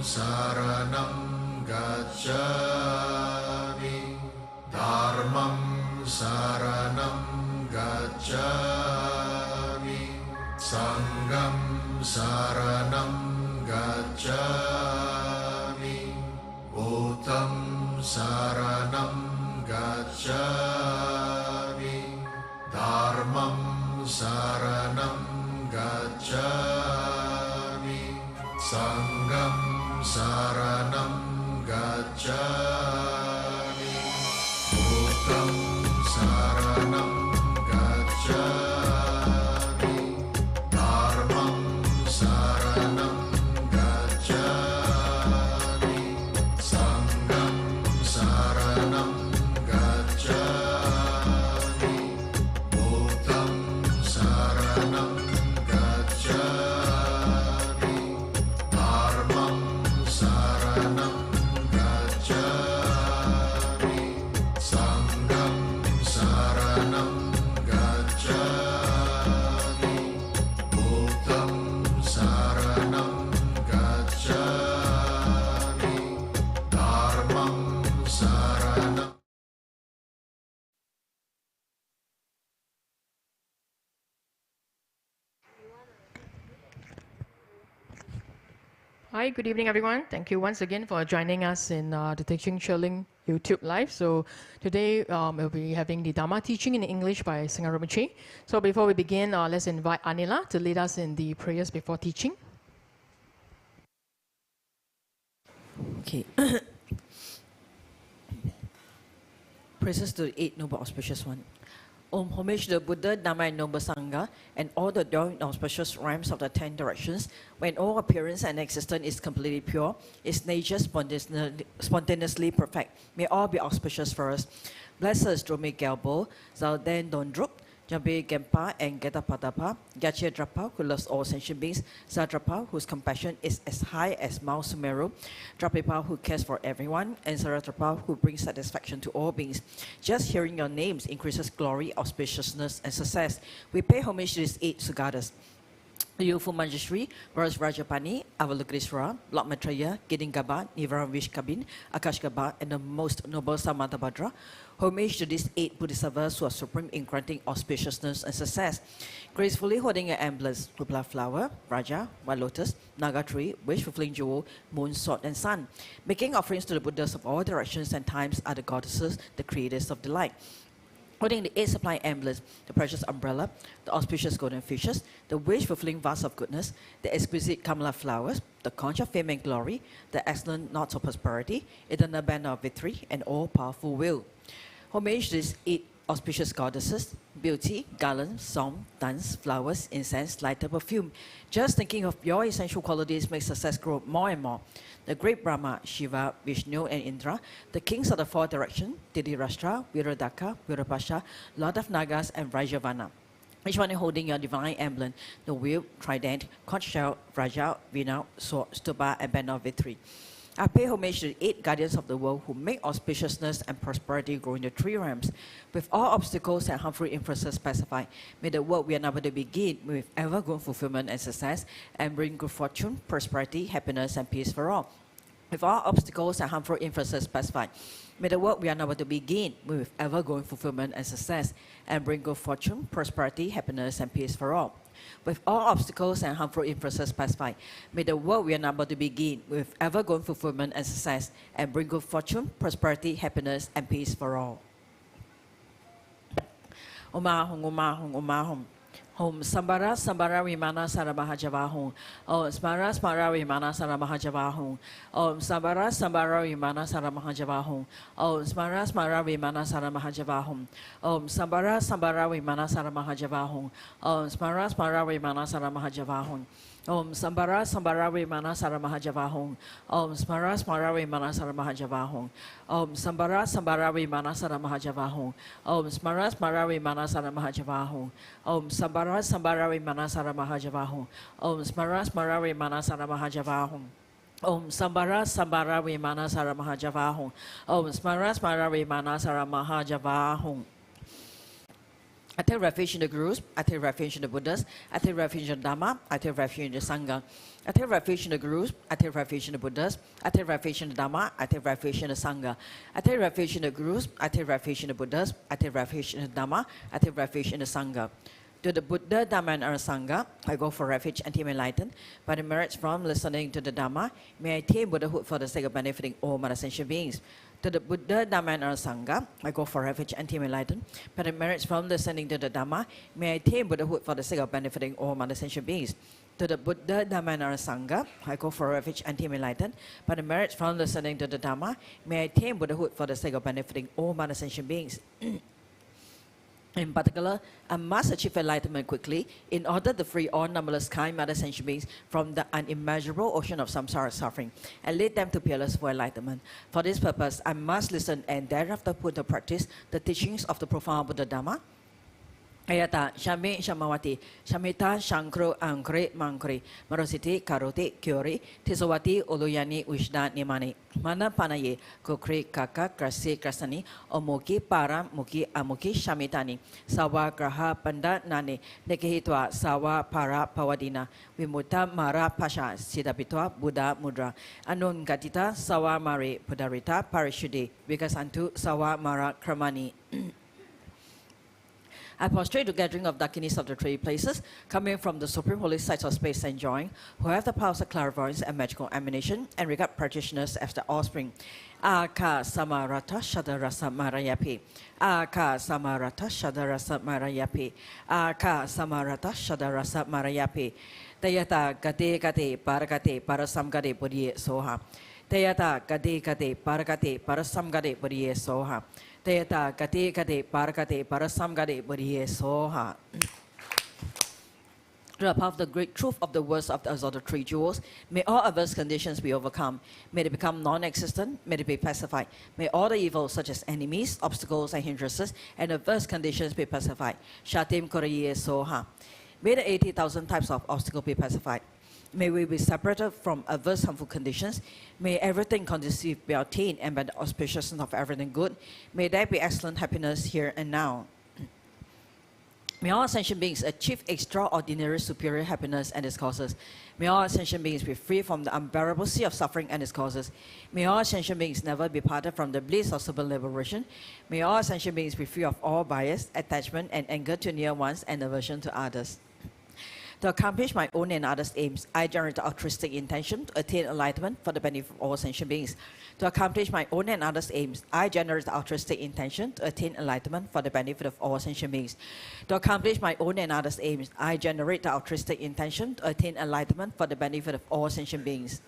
saranam gacchami, Dharmam saranam gacchami, Sangham saranam gacchami, Buddham saranam gacchami, Dharmam saranam gacchami, Sangham saranam gacchami, Buddham saranam gacchami, Dharmam saranam gacchami, Sangham saranam gacchami, Buddham saranam gacchami, Dharmam saranam gacchami, Sangham saranam gacchami, Buddham saranam gacchami, Dharmam saranam. Hi, good evening, everyone. Thank you once again for joining us in the Teaching Shilling YouTube Live. So today we'll be having the Dharma teaching in English by Singha Rinpoche. So before we begin, let's invite Anila to lead us in the prayers before teaching. Okay. Praises to the Eight Noble Auspicious One. Homage to the Buddha, Dharma, and Noble Sangha, and all the adoring auspicious rhymes of the 10 directions. When all appearance and existence is completely pure, its nature spontaneously perfect. May all be auspicious for us. Bless us, Drome Galbo, Zalden Dondrup, Jambi Gempa and Getapadapa, Gache Drapa, who loves all sentient beings, Sadrapa, whose compassion is as high as Mount Sumeru, Drapipa, who cares for everyone, and Saratrapa, who brings satisfaction to all beings. Just hearing your names increases glory, auspiciousness, and success. We pay homage to these 8 Sugatas. Yufu Manjushri, Varas Rajapani, Avalokiteshvara, Lord Maitreya, Gidingaba, Nivaram Vishkabin, Akashgaba, and the most noble Samantabhadra. Homage to these 8 Bodhisattvas who are supreme in granting auspiciousness and success. Gracefully holding your emblems, Kupla flower, Raja, White lotus, Naga tree, wish fulfilling jewel, moon, sword, and sun. Making offerings to the Buddhas of all directions and times are the goddesses, the creators of delight. Holding the 8 supply emblems, the precious umbrella, the auspicious golden fishes, the wish-fulfilling vase of goodness, the exquisite Kamala flowers, the conch of fame and glory, the excellent knots of prosperity, eternal banner of victory, and all-powerful will. Homage to these 8 auspicious goddesses, beauty, garland, song, dance, flowers, incense, lighter, perfume. Just thinking of your essential qualities makes success grow more and more. The great Brahma, Shiva, Vishnu, and Indra, the kings of the 4 directions, Dhritarashtra, Viradaka, Virapasha, Lord of Nagas, and Vrajavana. Each one holding your divine emblem, the wheel, trident, conch shell, Vraja, Vina, sword, stupa, and banner of victory. I pay homage to the 8 guardians of the world who make auspiciousness and prosperity grow in the 3 realms. With all obstacles and harmful influences specified, may the work we are now to begin with ever-growing fulfillment and success, and bring good fortune, prosperity, happiness, and peace for all. With all obstacles and harmful influences specified, may the work we are now to begin with ever-growing fulfillment and success, and bring good fortune, prosperity, happiness, and peace for all. With all obstacles and harmful influences specified, may the work we are now about to begin with ever-growing fulfillment and success, and bring good fortune, prosperity, happiness, and peace for all. Om Ahum, Om Ahum, Om Ahum. Om Sambara Sambara Vimana Saramahajavahum. Om Smara Smara Vimana Saramahajavahum. Om Sambara Sambara Vimana Saramahajavahum. Om Smara Smara Vimana Saramahajavahum. Om Sambara Sambara Vimana Saramahajavahum. Om Smara Smara Vimana Saramahajavahum. Om Sambara Sambara Vimana Saramahajavahum. Om Smara Smara Vimana Saramahajavahum. Om Sambara Sambara Vimana Saramahajavahum. Om Smara Smara Vimana Saramahajavahum. Om Sambara Sambara Vimana Saramahajavahum. Om Smara Smara Vimana Saramahajavahum. Om Sambara Sambara Vimana Saramahajavahum. Om Smara Smara Vimana Saramahajavahum. I take refuge in the Gurus, I take refuge in the Buddhas, I take refuge in the Dharma, I take refuge in the Sangha. I take refuge in the Gurus, I take refuge in the Buddhas, I take refuge in the Dharma, I take refuge in the Sangha. I take refuge in the Gurus, I take refuge in the Buddhas, I take refuge in the Dharma, I take refuge in the Sangha. To the Buddha, Dharma, and Sangha, I go for refuge and team enlightened. By the merits from listening to the Dharma, may I attain Buddhahood for the sake of benefiting all other sentient beings. To the Buddha, Dharma, and Sangha, I go for refuge and team enlightened. By the merits from listening to the Dharma, may I attain Buddhahood for the sake of benefiting all other sentient beings. To the Buddha, Dharma, and Sangha, I go for refuge and team enlightened. By the merits from listening to the Dharma, may I attain Buddhahood for the sake of benefiting all other sentient beings. In particular, I must achieve enlightenment quickly in order to free all numberless kind other sentient beings from the unimmeasurable ocean of samsara suffering and lead them to pillars for enlightenment. For this purpose, I must listen and thereafter put into practice the teachings of the profound Buddha Dharma. Ayata Shami Shamawati Shamita Shankro Ankre Mankre Marositi Karoti Kyori Tisawati Uluyani Ushda Nimani Mana Panaye Kukri Kaka Krasi Krasani Omuki Para Muki Amuki Shamitani Sawa Graha Panda Nani Nekehitwa Sawa Para Pawadina Vimuta Mara Pasha Sidapitwa Buddha Mudra Anun Gatita Sawa Mari Pudarita Parishudi Vikasantu Sawa Mara Kramani. I prostrate the gathering of Dakinis of the three places, coming from the supreme holy sites of space and enjoying, who have the powers of clairvoyance and magical emanation, and regard practitioners as the offspring. Aka Samarata Shadarasa Marayapi. Aka Samarata Shadarasa Marayapi. Aka Samarata Shadarasa Marayapi. Tayata Gate Gate Paragate Parasamgade Buddhi Soha. Tayata Gate Gate Paragate Parasamgade Buddhi Soha. Tayata Gate Gate Paragate Parasamgade Buddhi Soha. To above the great truth of the words of the three jewels, may all adverse conditions be overcome. May they become non-existent. May they be pacified. May all the evils such as enemies, obstacles, and hindrances, and adverse conditions be pacified. Shatim Koraye Soha. May the 80,000 types of obstacles be pacified. May we be separated from adverse harmful conditions. May everything conducive be attained, and by the auspiciousness of everything good, may there be excellent happiness here and now. May all sentient beings achieve extraordinary superior happiness and its causes. May all sentient beings be free from the unbearable sea of suffering and its causes. May all sentient beings never be parted from the bliss of super liberation. May all sentient beings be free of all bias, attachment, and anger to near ones and aversion to others. To accomplish my own and others' aims, I generate the altruistic intention to attain enlightenment for the benefit of all sentient beings. To accomplish my own and others' aims, I generate the altruistic intention to attain enlightenment for the benefit of all sentient beings. To accomplish my own and others' aims, I generate the altruistic intention to attain enlightenment for the benefit of all sentient beings.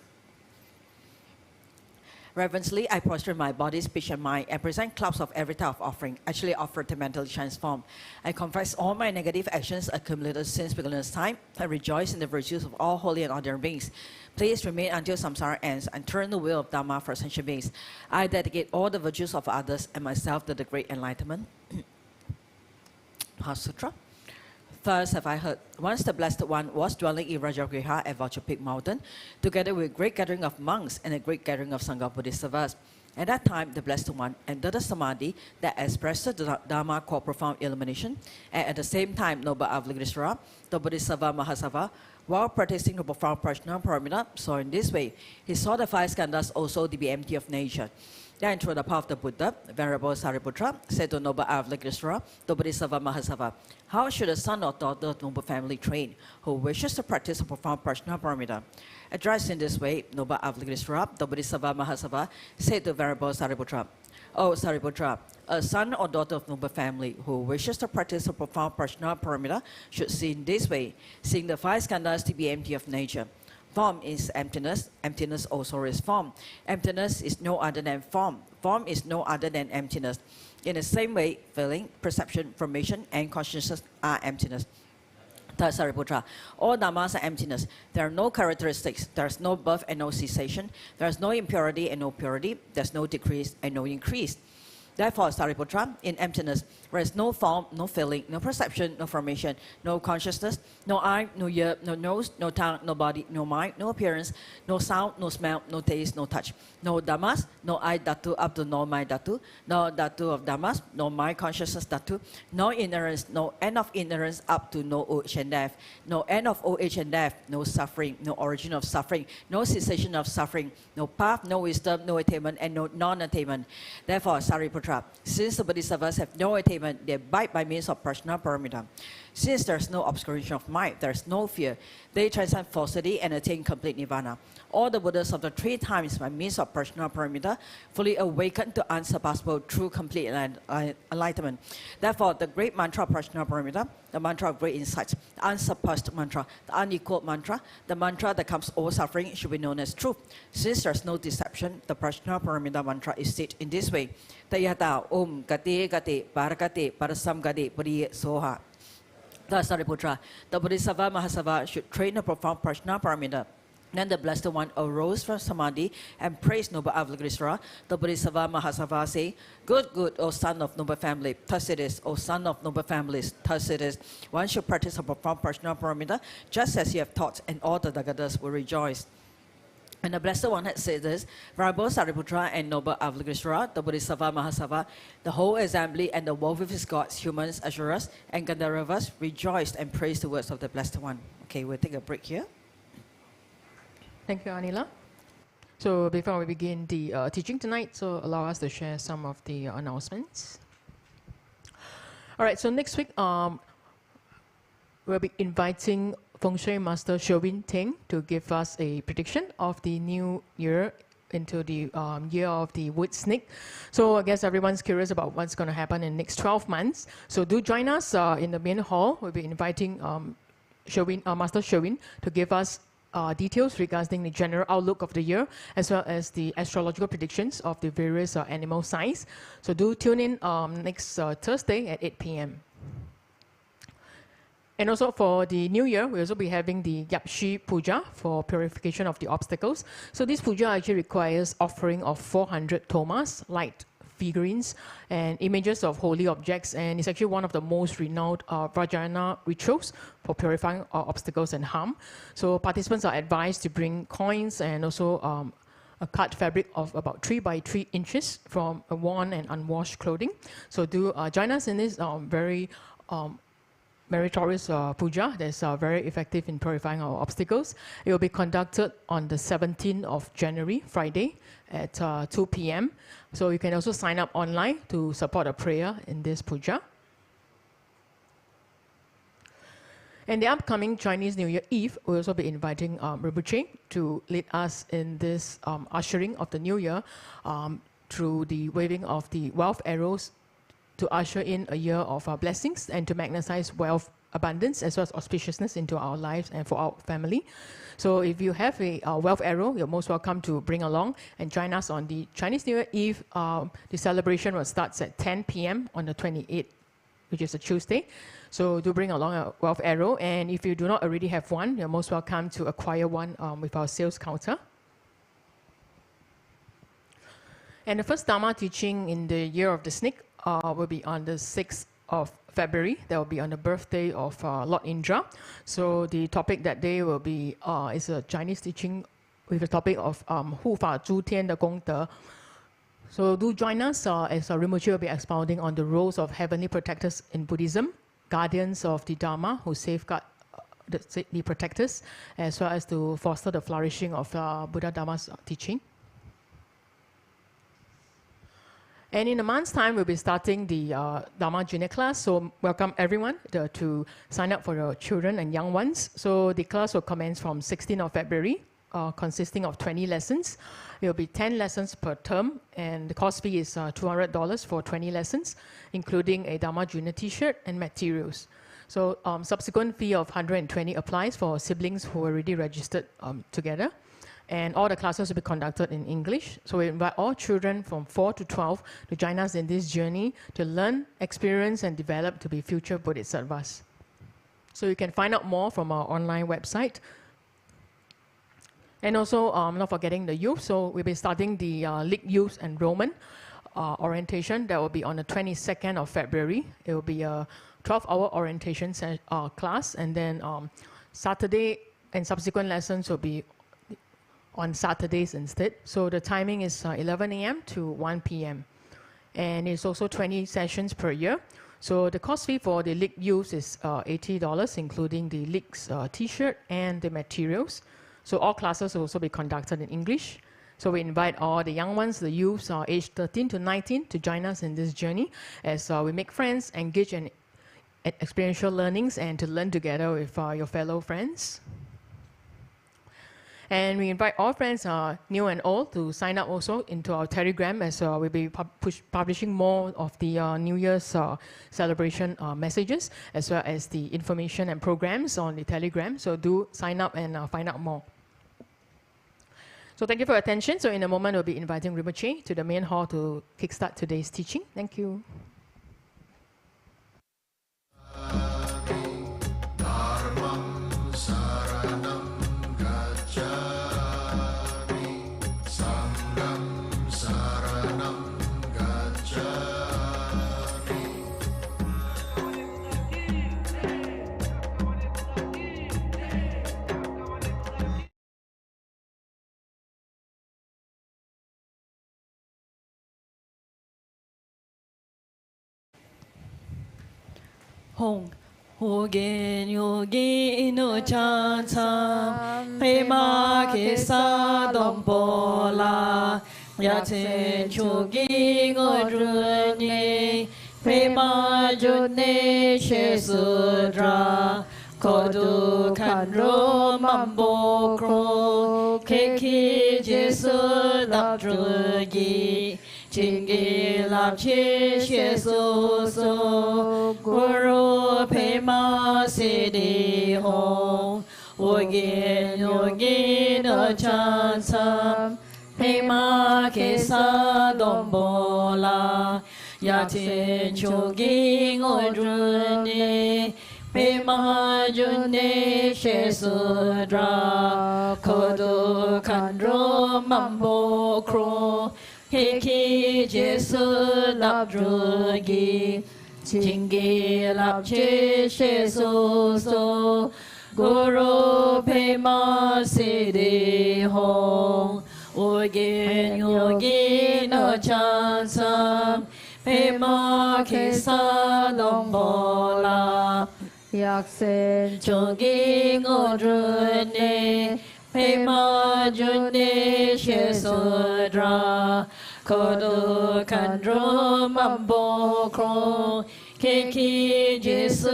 Reverently, I prostrate my body, speech, and mind and present clouds of every type of offering, actually offered to mentally transform. I confess all my negative actions accumulated since beginner's time. I rejoice in the virtues of all holy and ordinary beings. Please remain until samsara ends and turn the wheel of Dharma for sentient beings. I dedicate all the virtues of others and myself to the great enlightenment. Sutra. First have I heard, once the Blessed One was dwelling in Rajagriha at Vulture Peak Mountain, together with a great gathering of monks and a great gathering of Sangha Bodhisattvas. At that time, the Blessed One entered the Samadhi that expressed the Dharma called profound illumination, and at the same time, Noble Avalokiteshvara, the Bodhisattva Mahasattva, while practicing the profound Prajna Paramita, saw in this way. He saw the five skandhas also to be empty of nature. Then, through the path of the Buddha, Venerable Sariputra said to Noble Avalokiteshvara, the Bodhisattva Mahasattva, how should a son or daughter of noble family train who wishes to practice a profound Prajna Paramita? Addressed in this way, Noble Avalokiteshvara, the Bodhisattva Mahasattva, said to Venerable Sariputra, O Sariputra, a son or daughter of noble family who wishes to practice a profound Prajna Paramita should see in this way, seeing the five skandhas to be empty of nature. Form is emptiness, emptiness also is form. Emptiness is no other than form. Form is no other than emptiness. In the same way, feeling, perception, formation, and consciousness are emptiness. Third Sariputra, all dhammas are emptiness. There are no characteristics. There is no birth and no cessation. There is no impurity and no purity. There is no decrease and no increase. Therefore, Sariputra, in emptiness, there is no form, no feeling, no perception, no formation, no consciousness, no eye, no ear, no nose, no tongue, no body, no mind, no appearance, no sound, no smell, no taste, no touch, no dhammas, no I dhatu up to no mind dhatu, no dhatu of dhammas, no mind consciousness dhatu, no ignorance, no end of ignorance up to no old age and death, no end of old age and death, no suffering, no origin of suffering, no cessation of suffering, no path, no wisdom, no attainment, and no non-attainment. Therefore, Sariputra, since the Bodhisattvas have no attainment, they abide by means of prajna paramita. Since there is no obscuration of mind, there is no fear, they transcend falsity and attain complete nirvana. All the Buddhas of the 3 times by means of prajna paramita fully awakened to unsurpassable true complete enlightenment. Therefore, the great mantra of prajna paramita, the mantra of great insights, the unsurpassed mantra, the unequaled mantra, the mantra that comes over suffering should be known as truth. Since there is no deception, the prajna paramita mantra is said in this way: Tayata Om Gati Gati Parakati Parasam Gati Puriye Soha. Thus, Sariputra, the Bodhisattva Mahasava should train a profound prajna paramita. Then the Blessed One arose from Samadhi and praised noble Avalokiteshvara. The Bodhisattva Mahasava say, Good, good, O son of noble family. Thus it is, O son of noble families. Thus it is. One should practice a profound prajna paramita, just as you have taught, and all the Tagadas will rejoice. And the Blessed One had said this: Venerable Sariputra and noble Avalokiteshvara, the Bodhisattva Mahasava, the whole assembly and the world with its gods, humans, asuras, and Gandharvas rejoiced and praised the words of the Blessed One. Okay, we'll take a break here. Thank you, Anila. So before we begin the teaching tonight, so allow us to share some of the announcements. All right, so next week we'll be inviting Feng Shui Master Sherwin Teng to give us a prediction of the new year into the year of the wood snake. So I guess everyone's curious about what's going to happen in the next 12 months. So do join us in the main hall. We'll be inviting Master Sherwin to give us details regarding the general outlook of the year, as well as the astrological predictions of the various animal signs. So do tune in next Thursday at 8 p.m. And also for the new year, we'll also be having the Yapshi Puja for purification of the obstacles. So this puja actually requires offering of 400 thomas, light figurines, and images of holy objects, and it's actually one of the most renowned Vajrayana rituals for purifying obstacles and harm. So participants are advised to bring coins and also a cut fabric of about 3 by 3 inches from worn and unwashed clothing. So do join us in this very meritorious puja that's very effective in purifying our obstacles. It will be conducted on the 17th of January, Friday, at 2 p.m. So you can also sign up online to support a prayer in this puja. And the upcoming Chinese New Year Eve, we'll also be inviting Rinpoche to lead us in this ushering of the New Year through the waving of the wealth arrows to usher in a year of blessings and to magnetize wealth abundance as well as auspiciousness into our lives and for our family. So if you have a wealth arrow, you're most welcome to bring along and join us on the Chinese New Year Eve. The celebration will start at 10 p.m. on the 28th, which is a Tuesday. So do bring along a wealth arrow, and if you do not already have one, you're most welcome to acquire one with our sales counter. And the first Dharma teaching in the year of the snake will be on the 6th of February. That will be on the birthday of Lord Indra. So the topic that day will be is a Chinese teaching with the topic of Hu Fa Zhu Tian de Gong De. So do join us as Rinpoche will be expounding on the roles of heavenly protectors in Buddhism, guardians of the Dharma who safeguard the protectors, as well as to foster the flourishing of Buddha Dharma's teaching. And in a month's time, we'll be starting the Dharma Junior class. So welcome everyone to sign up for your children and young ones. So the class will commence from 16th of February, consisting of 20 lessons. It will be 10 lessons per term, and the cost fee is $200 for 20 lessons, including a Dharma Junior t-shirt and materials. So subsequent fee of $120 applies for siblings who are already registered together. And all the classes will be conducted in English. So we invite all children from 4 to 12 to join us in this journey to learn, experience, and develop to be future Bodhisattvas. So you can find out more from our online website. And also, not forgetting the youth. So we'll be starting the League Youth Enrollment orientation. That will be on the 22nd of February. It will be a 12-hour orientation class, and then Saturday and subsequent lessons will be on Saturdays instead. So the timing is 11 a.m. to 1 p.m. And it's also 20 sessions per year. So the cost fee for the league youth is $80, including the league's t-shirt and the materials. So all classes will also be conducted in English. So we invite all the young ones, the youths aged 13 to 19, to join us in this journey as we make friends, engage in experiential learnings, and to learn together with your fellow friends. And we invite all friends, new and old, to sign up also into our Telegram, as we'll be publishing more of the New Year's celebration messages, as well as the information and programs on the Telegram. So do sign up and find out more. So thank you for your attention. So in a moment, we'll be inviting Rinpoche to the main hall to kickstart today's teaching. Thank you. Dharmam saranam gacchami, Sangham saranam gacchami. Hong Hogen Yogi no chan sam Pema Kesa Dombola Yate Chogi Godruni Pema June Shesudra Kodu Kanro Mambo Kro Keki Jesu Labdrugi Chingi Labchi Shesu So Guru Pema Siddhi Hong Ogin Yogi No Chan Sam Pema Kesa Dombola Yatin Chogi Ngodruni Pema June Shesudra Kodu Kandro Mambo Kro Heki Jesu Labdrugi Chingi Labchi Shesu So Guru Pema Siddhi Hong Ogin Yogi No Chan Sam Pema Kesa Dombola Yaksen Chogi Ngodruni Pema June Shesudra Kodu Kandro Mambo Kro Keki Jesu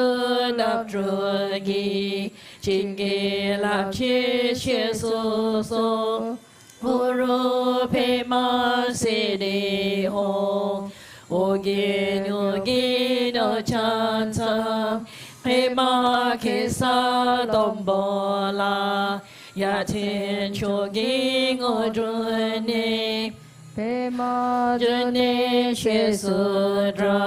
Labdrugi Chingi Labchi Shesu So Guru Pema Siddhi Hong Ogin Yogi No Chan Sam Pema Kesa Dombola Yatin Chogi Ngodruni Pema June Shesudra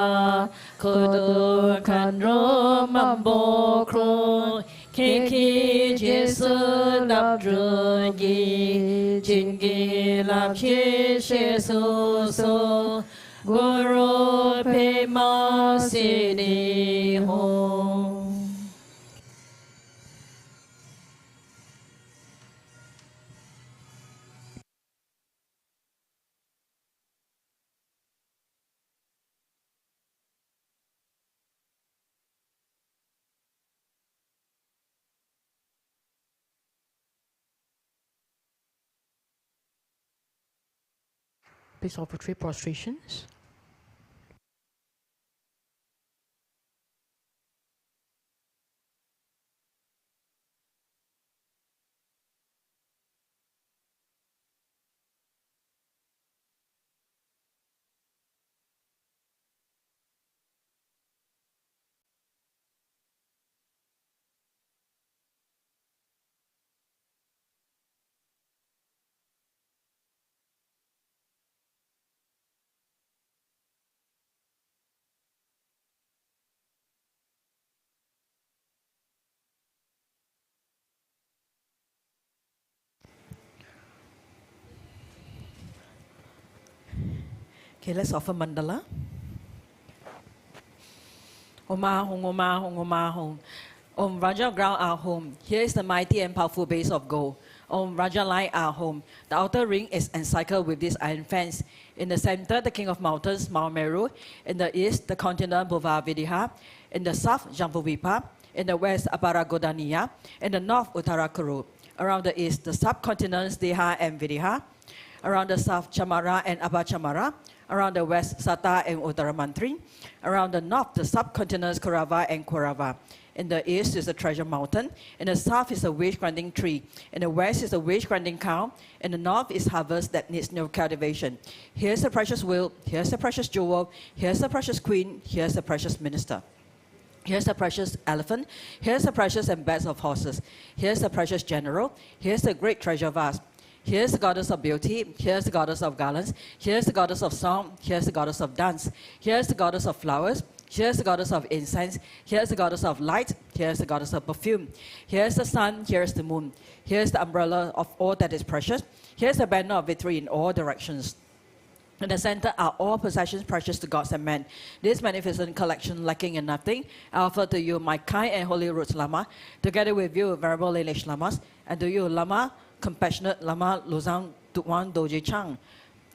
Kodu Kandro Mambo Kro Keki Jesu Labdrugi Chingi Labchi Shesu So Guru Pema Siddhi Hong. Please offer 3 prostrations. Okay, let's offer mandala. Om Ahong, Om Ahong, Om Ahong. Om Raja ground our home. Here is the mighty and powerful base of gold. Om Raja light our home. The outer ring is encircled with this iron fence. In the center, the king of mountains, Mount Meru. In the east, the continent Bhuvavidiha. In the south, Jambuvipa. In the west, Aparagodaniya. In the north, Uttarakuru. Around the east, the subcontinents Deha and Vidiha. Around the south, Chamara and Abachamara. Around the west, Sata and Uttaramantri. Around the north, the subcontinents Kurava and Kurava. In the east is the treasure mountain. In the south is a wish-granting tree. In the west is a wish-granting cow. In the north is harvest that needs no cultivation. Here's the precious wheel. Here's the precious jewel. Here's the precious queen. Here's the precious minister. Here's the precious elephant. Here's the precious and beds of horses. Here's the precious general. Here's the great treasure vase. Here's the goddess of beauty. Here's the goddess of garlands. Here's the goddess of song. Here's the goddess of dance. Here's the goddess of flowers. Here's the goddess of incense. Here's the goddess of light. Here's the goddess of perfume. Here's the sun. Here's the moon. Here's the umbrella of all that is precious. Here's the banner of victory in all directions. In the center are all possessions precious to gods and men. This magnificent collection, lacking in nothing, I offer to you my kind and holy roots Lama, together with you, venerable lineage Lamas, and to you, Lama, compassionate Lama Luzang Tukwan Doji Chang.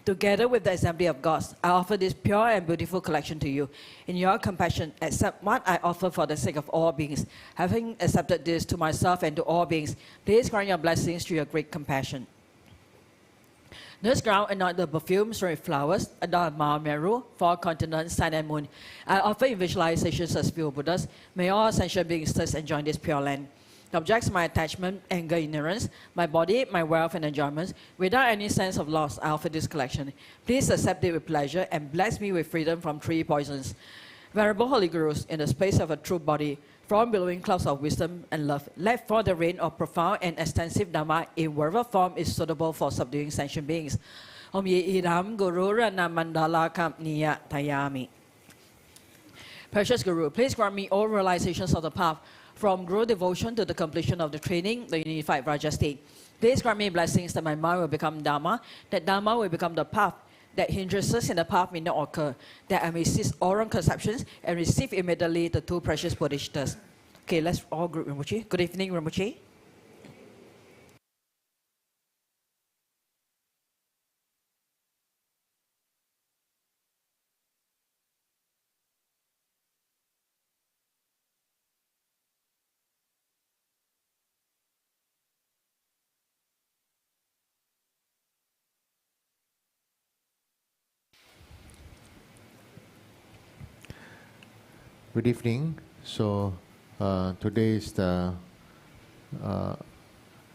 Together with the assembly of gods, I offer this pure and beautiful collection to you. In your compassion, accept what I offer for the sake of all beings. Having accepted this to myself and to all beings, please grant your blessings through your great compassion. This ground anoint the perfumes with flowers, adorn Mount Meru, four continents, sun and moon. I offer in visualizations as pure Buddhas. May all sentient beings thus enjoy this pure land. The objects my attachment, anger, ignorance, my body, my wealth and enjoyments, without any sense of loss, I offer this collection. Please accept it with pleasure and bless me with freedom from three poisons. Venerable Holy Gurus, in the space of a true body, from billowing clouds of wisdom and love, let fall the rain of profound and extensive Dharma in whatever form is suitable for subduing sentient beings. Om Ye Idam Guru Rana Mandala Kam Niya Tayami. Precious Guru, please grant me all realizations of the path, from Guru devotion to the completion of the training, the unified Raja state. Please grant me blessings that my mind will become Dharma, that Dharma will become the path, that hindrances in the path may not occur, that I may cease all wrong conceptions and receive immediately the two precious Bodhisattvas. Okay, let's all group Rinpoche. Good evening, Rinpoche. Good evening. So today is the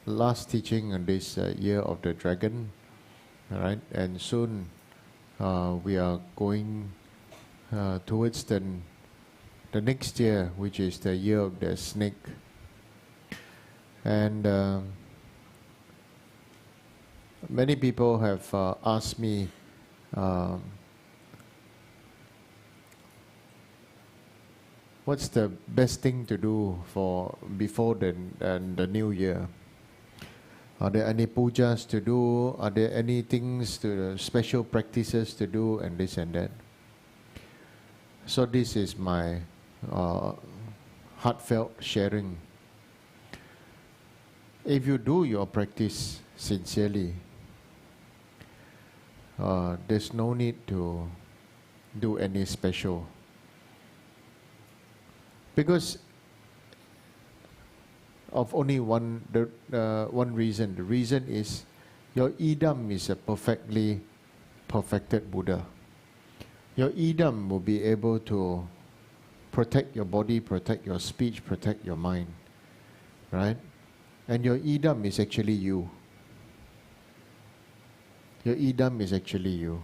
last teaching in this year of the dragon, all right? And soon we are going towards the next year, which is the year of the snake. And many people have asked me what's the best thing to do for before the new year? Are there any pujas to do? Are there any things special practices to do, and this and that? So this is my heartfelt sharing. If you do your practice sincerely, there's no need to do any special. Because of only one reason. The reason is your idam is a perfectly perfected Buddha. Your idam will be able to protect your body, protect your speech, protect your mind, right? And your idam is actually you. Your idam is actually you.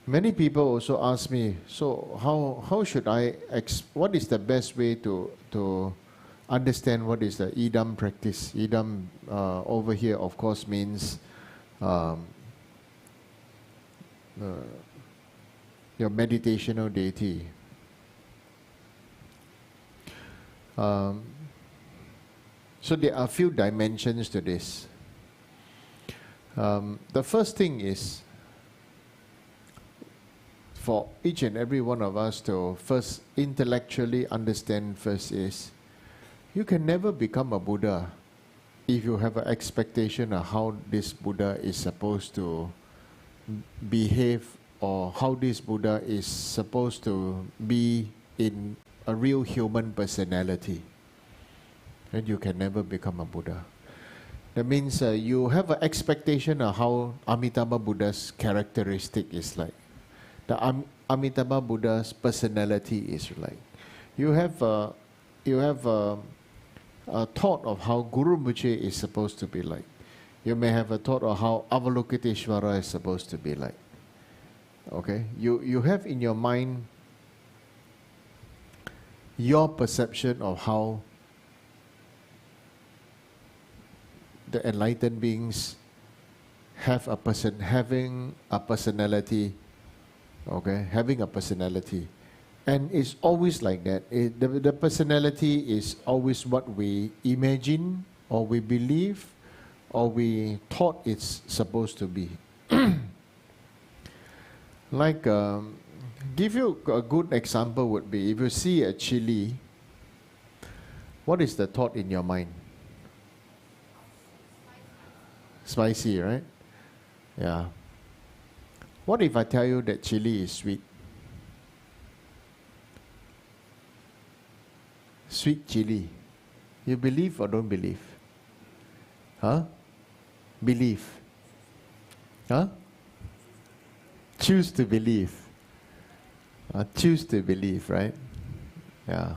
Many people also ask me, so how should I, what is the best way to understand what is the idam practice? Idam over here, of course, means your meditational deity. So there are a few dimensions to this. The first thing is for each and every one of us to first intellectually understand first is you can never become a Buddha if you have an expectation of how this Buddha is supposed to behave or how this Buddha is supposed to be in a real human personality. Then you can never become a Buddha. That means you have an expectation of how Amitabha Buddha's characteristic is like. The Amitabha Buddha's personality is like. You have a thought of how Guru Rinpoche is supposed to be like. You may have a thought of how Avalokiteshvara is supposed to be like. Okay? You have in your mind your perception of how the enlightened beings having a personality. Okay, having a personality, and it's always like that. The personality is always what we imagine, or we believe, or we thought it's supposed to be. Like, give you a good example would be if you see a chili. What is the thought in your mind? Spicy, right? Yeah. What if I tell you that chili is sweet? Sweet chili. You believe or don't believe? Huh? Believe. Huh? Choose to believe. Choose to believe, right? Yeah.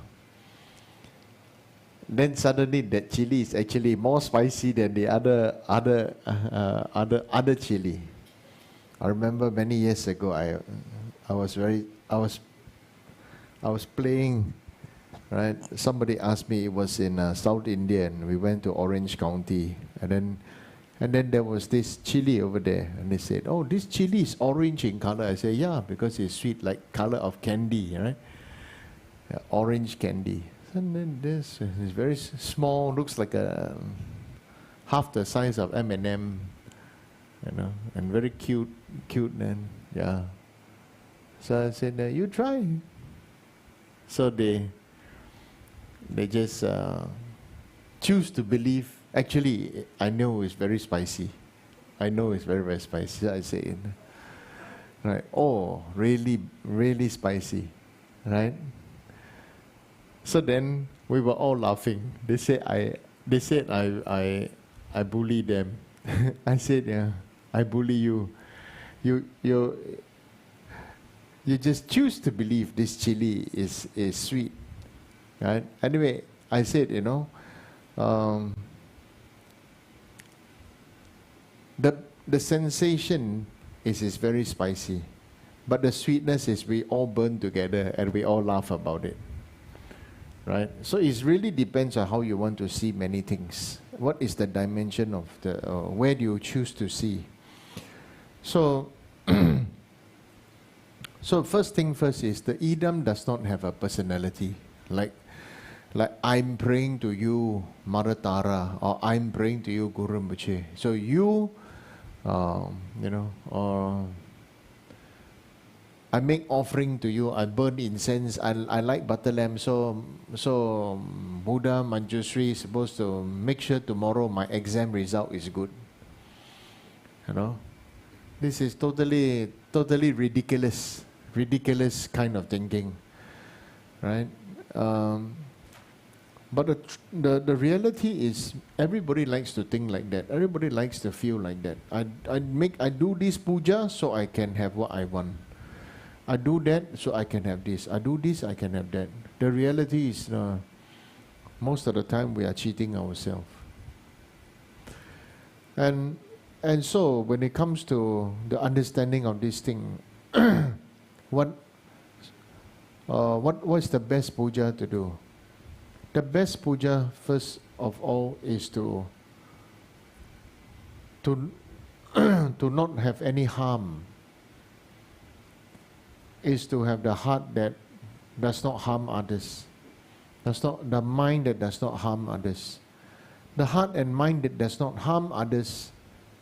Then suddenly that chili is actually more spicy than the other chili. I remember many years ago, I was playing, right? Somebody asked me, it was in South India, and we went to Orange County, and then there was this chili over there, and they said, "Oh, this chili is orange in color." I said, "Yeah, because it's sweet, like color of candy, right? Yeah, orange candy." And then this is very small, looks like half the size of M&M. You know, and very cute then, yeah. So I said, you try. So they just choose to believe. Actually, I know it's very spicy. I know it's very, very spicy. So I say, right? Oh, really, really spicy, right? So then we were all laughing. They said I bully them. I said, yeah, I bully you. You just choose to believe this chili is sweet, right? Anyway, I said, the sensation is very spicy, but the sweetness is we all burn together and we all laugh about it, right? So it really depends on how you want to see many things. What is the dimension of where do you choose to see? So, so first thing first is the idam does not have a personality. Like I'm praying to you, Mother Tara, or I'm praying to you, Guru Rinpoche. So you, or I make offering to you, I burn incense, I like butter lamp, so Buddha Manjushri is supposed to make sure tomorrow my exam result is good. This is totally ridiculous kind of thinking, right? But the reality is everybody likes to think like that. Everybody likes to feel like that. I do this puja so I can have what I want. I do that so I can have this. I do this, I can have that. The reality is most of the time we are cheating ourselves. And so when it comes to the understanding of this thing, what is the best puja to do? The best puja, first of all, is to not have any harm. Is to have the heart that does not harm others. The mind that does not harm others. The heart and mind that does not harm others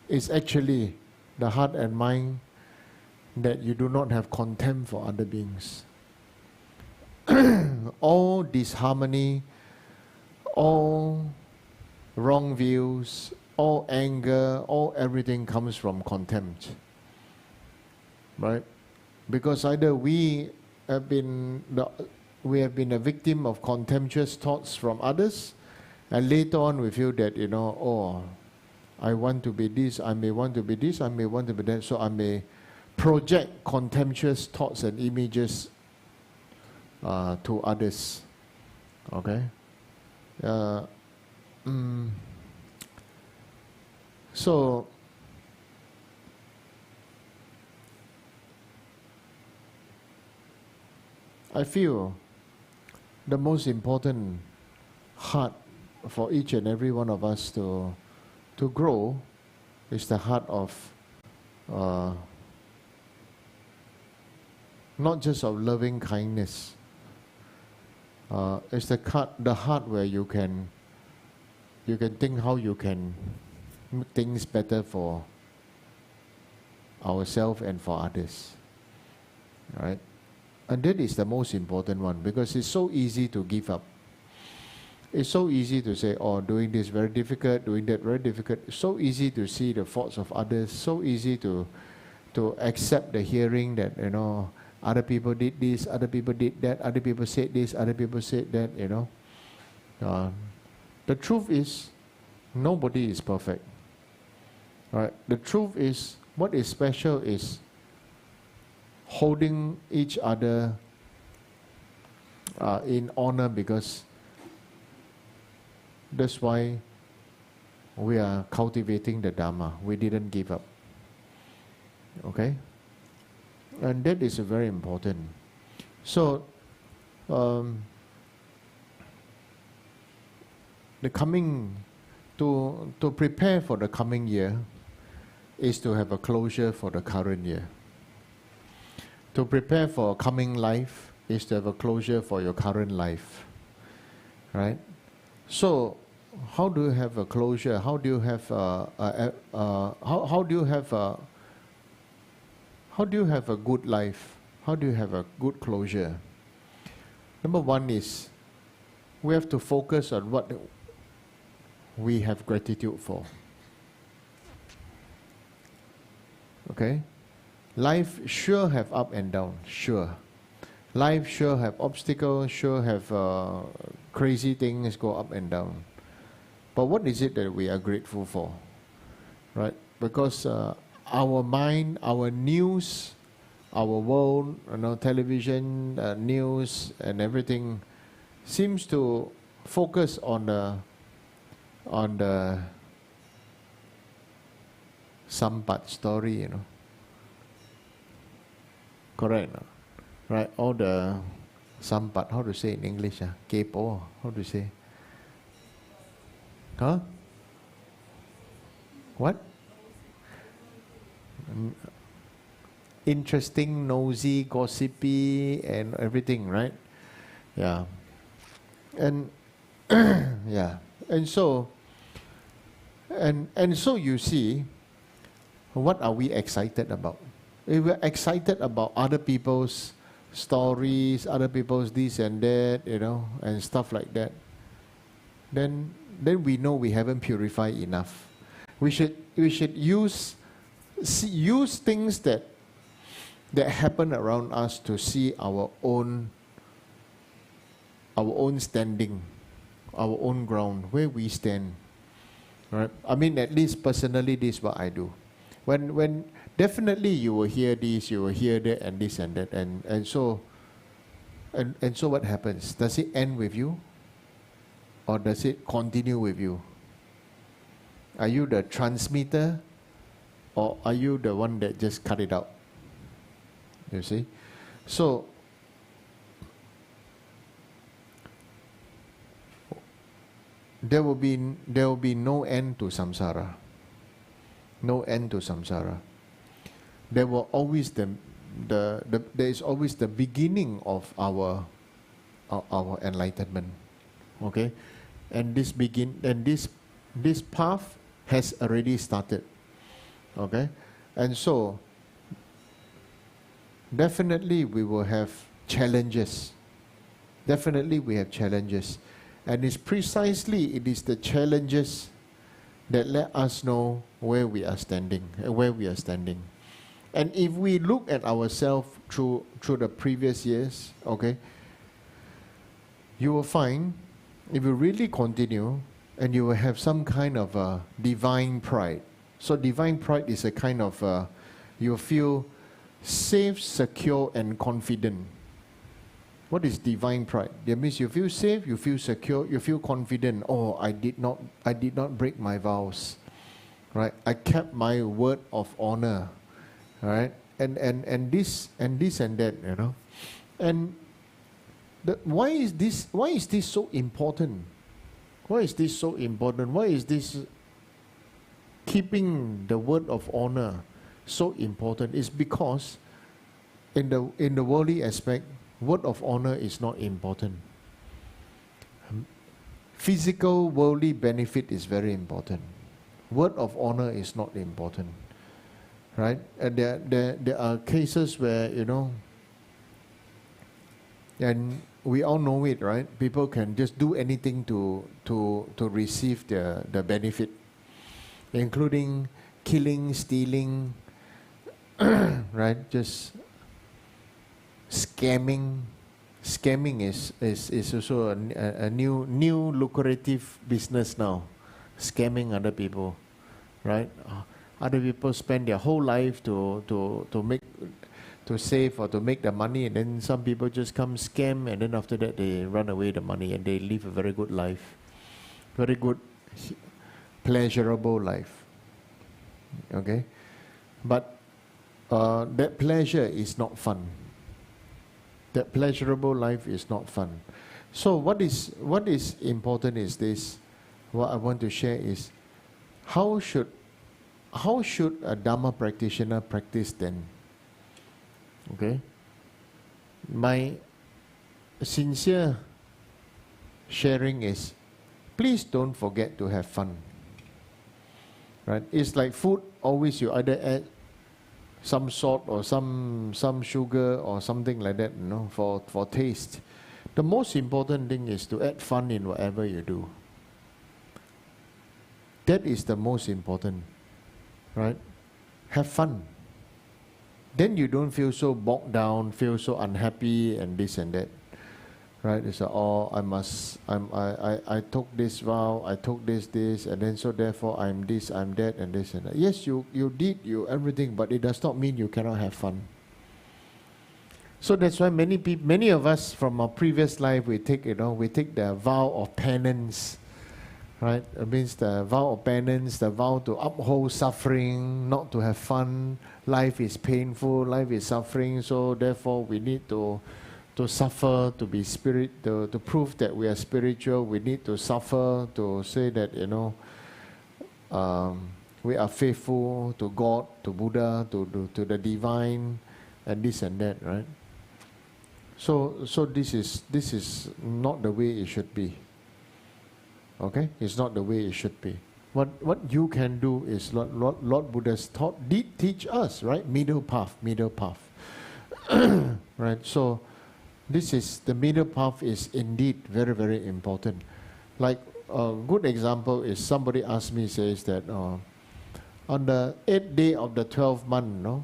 is actually the heart and mind that you do not have contempt for other beings. All disharmony, all wrong views, all anger, all everything comes from contempt. Right? Because either we have been a victim of contemptuous thoughts from others, and later on we feel that, oh, I want to be this, I may want to be this, I may want to be that, so I may project contemptuous thoughts and images to others. Okay? So, I feel the most important heart for each and every one of us to grow is the heart of not just of loving kindness. It's the heart where you can think how you can make things better for ourselves and for others. Right? And that is the most important one, because it's so easy to give up. It's so easy to say, oh, doing this very difficult, doing that very difficult. It's so easy to see the faults of others. So easy to accept the hearing that, other people did this, other people did that, other people said this, other people said that, The truth is, nobody is perfect. Right? The truth is, what is special is holding each other in honor, because that's why we are cultivating the Dharma. We didn't give up. Okay? And that is very important. So, the coming, to prepare for the coming year is to have a closure for the current year. To prepare for a coming life is to have a closure for your current life. Right? So, how do you have a closure? How do you have how do you have a good life? How do you have a good closure? Number one is, we have to focus on what we have gratitude for. Okay? Life sure have up and down, sure. Life sure have obstacles, sure have crazy things go up and down. But what is it that we are grateful for? Right? Because our mind, our news, our world, television, news and everything seems to focus on the Sampat story, Correct, no? Right? All the Sampat, how to say in English? Kepo, how to say? Huh? What? Interesting, nosy, gossipy, and everything, right? Yeah. And yeah. And so you see, what are we excited about? If we're excited about other people's stories, other people's this and that, and stuff like that, then we know we haven't purified enough. We should use things that happen around us to see our own standing, our own ground, where we stand. Right? I mean, at least personally, this is what I do. When definitely you will hear this, you will hear that, and this and that, and so what happens? Does it end with you, or does it continue with you? Are you the transmitter, or are you the one that just cut it out? You see? So, there will be no end to samsara. No end to samsara. There will always there is always the beginning of our enlightenment. Okay? And this path has already started. Okay? And so, definitely we will have challenges. Definitely we have challenges. And it's precisely, it is the challenges that let us know where we are standing. And if we look at ourselves through the previous years, okay, you will find, if you really continue, and you will have some kind of divine pride. So divine pride is a kind of, you feel safe, secure, and confident. What is divine pride? That means you feel safe, you feel secure, you feel confident. Oh, I did not break my vows, right? I kept my word of honor, right? And this and that, you know. And why is this so important? Why is this so important? Why is this keeping the word of honor so important? It's because in the worldly aspect, word of honor is not important. Physical worldly benefit is very important. Word of honor is not important, right? And there are cases where, you know, and we all know it, right? People can just do anything to receive the benefit, including killing, stealing, right? Just scamming. Scamming is also a new lucrative business now. Scamming other people, right? Other people spend their whole life to save or to make the money, and then some people just come scam, and then after that they run away the money and they live a very good life, very good, pleasurable life. Okay, but that pleasure is not fun. That pleasurable life is not fun. So what is important is this. What I want to share is how should a Dharma practitioner practice then? Okay, my sincere sharing is, please don't forget to have fun. Right? It's like food. Always you either add some salt or some sugar or something like that, you know, for taste. The most important thing is to add fun in whatever you do. That is the most important, right? Have fun. Then you don't feel so bogged down, feel so unhappy and this and that, right? It's like, oh, I took this vow, I took this, and then so therefore I'm this, I'm that, and this and that. Yes, you did everything, but it does not mean you cannot have fun. So that's why many of us from our previous life, we take the vow of penance, right? It means the vow of penance, the vow to uphold suffering, not to have fun. Life is painful, life is suffering, so therefore we need to suffer, to be to prove that we are spiritual. We need to suffer to say that, you know, we are faithful to God, to Buddha, to the divine, and this and that, right? So this is not the way it should be. Okay, it's not the way it should be. What you can do is Lord Buddha's did teach us, right? Middle path, right? So this is the middle path is indeed very, very important. Like a good example is somebody asked me, says that on the 8th day of the 12th month, no,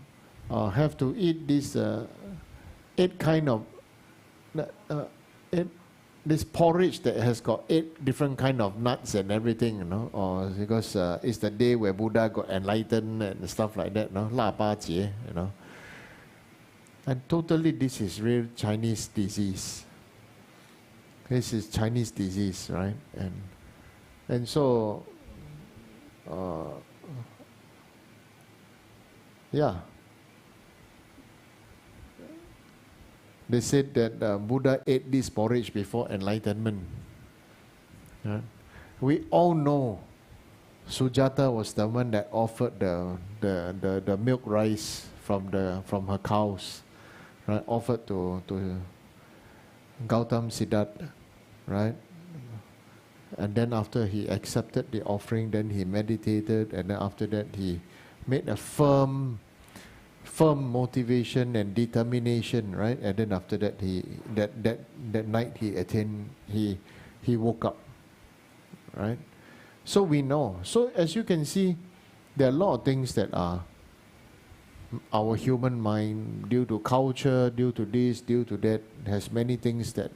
have to eat this 8 kind of this porridge that has got 8 different kind of nuts and everything, you know, or because it's the day where Buddha got enlightened and stuff like that, no, 腊八节, you know. And totally this is real Chinese disease. This is Chinese disease, right? And so, yeah. They said that Buddha ate this porridge before enlightenment. Right? We all know Sujata was the one that offered the milk rice from her cows, right? Offered to Gautam Siddhartha, right? And then after he accepted the offering, then he meditated, and then after that he made a firm motivation and determination, right? And then after that, that night he woke up, right? So we know. So as you can see, there are a lot of things that are our human mind, due to culture, due to this, due to that, has many things that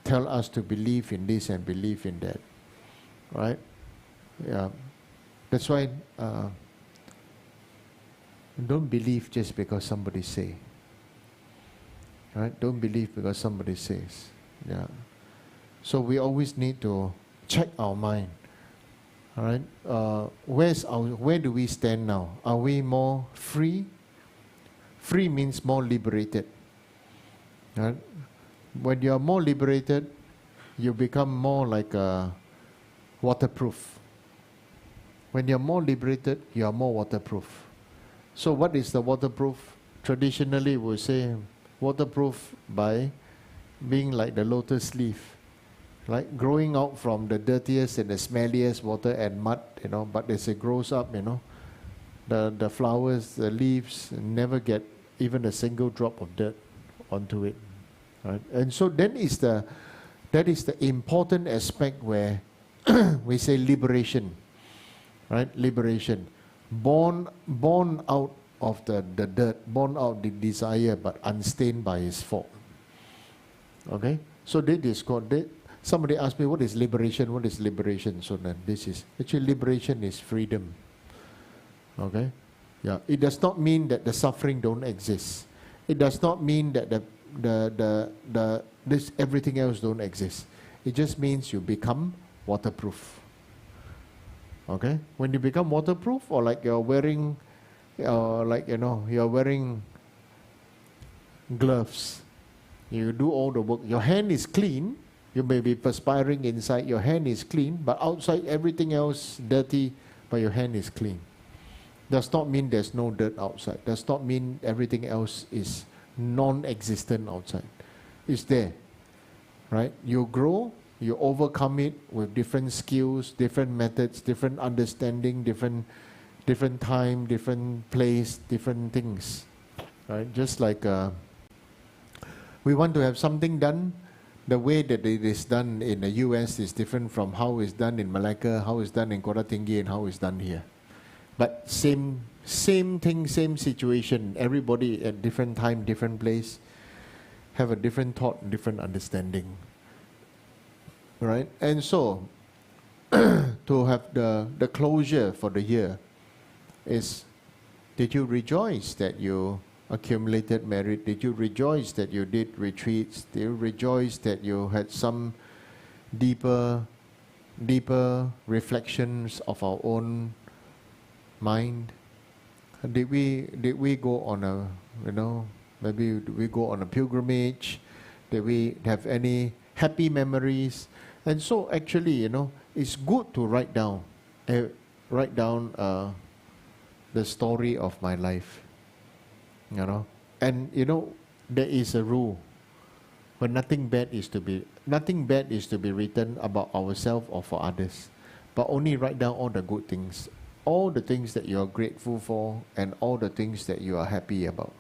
tell us to believe in this and believe in that, right? Yeah, that's why don't believe just because somebody say, right? Don't believe because somebody says. Yeah. So we always need to check our mind. All right. Where do we stand now? Are we more free? Free means more liberated. Right? When you are more liberated, you become more like a waterproof. When you are more liberated, you are more waterproof. So what is the waterproof? Traditionally, we say waterproof by being like the lotus leaf, right? Growing out from the dirtiest and the smelliest water and mud, but as it grows up, the flowers, the leaves never get even a single drop of dirt onto it, right? And so that is the important aspect where we say liberation, right? Liberation. Born out of the dirt, born out the desire, but unstained by his fault. Okay? So that is called, somebody asked me, what is liberation? What is liberation? So then this is, actually liberation is freedom. Okay? Yeah. It does not mean that the suffering don't exist. It does not mean that this everything else don't exist. It just means you become waterproof. Okay? When you become waterproof, or like you're wearing, you're wearing gloves. You do all the work. Your hand is clean. You may be perspiring inside. Your hand is clean, but outside everything else dirty, but your hand is clean. Does not mean there's no dirt outside. Does not mean everything else is non-existent outside. It's there. Right? You grow, you overcome it with different skills, different methods, different understanding, different time, different place, different things. Right? Just like we want to have something done, the way that it is done in the US is different from how it's done in Malacca, how it's done in Kota Tinggi, and how it's done here. But same thing, same situation. Everybody at different time, different place, have a different thought, different understanding. Right? And so, to have the closure for the year is, did you rejoice that you accumulated merit? Did you rejoice that you did retreats? Did you rejoice that you had some deeper reflections of our own mind? Did we go on a, maybe we go on a pilgrimage? Did we have any happy memories? And so actually, it's good to write down the story of my life. And there is a rule, but nothing bad is to be written about ourselves or for others, but only write down all the good things, all the things that you are grateful for, and all the things that you are happy about.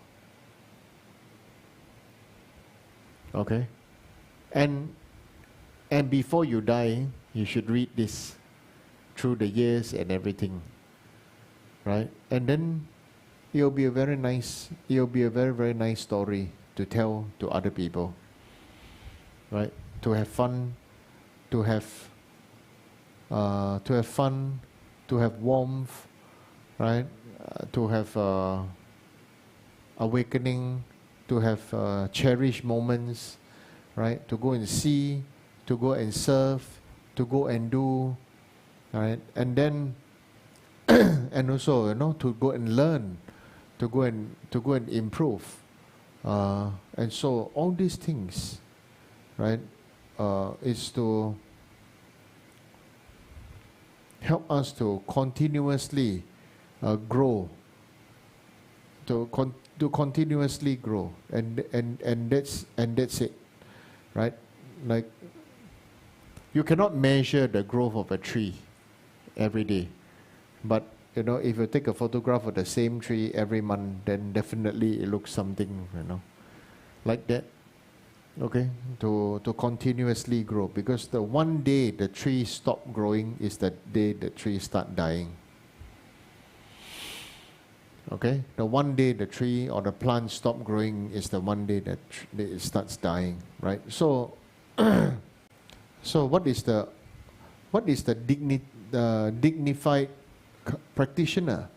Okay? And before you die, you should read this through the years and everything. Right? And then it'll be a very, very nice story to tell to other people. Right? To have fun, to have fun, to have warmth, right? To have awakening, to have cherished moments, right? To go and see, to go and serve, to go and do, right? And then, and also, to go and learn, to go and improve, and so all these things, right, is to help us to continuously grow, to continuously grow, and that's it, right? Like, you cannot measure the growth of a tree every day, but you know, if you take a photograph of the same tree every month, then definitely it looks something, you know, like that. Okay, to continuously grow, because the one day the tree stop growing is the day the tree start dying. Okay, the one day the tree or the plant stop growing is the one day that it starts dying, right? So, so what is the dignified practitioner?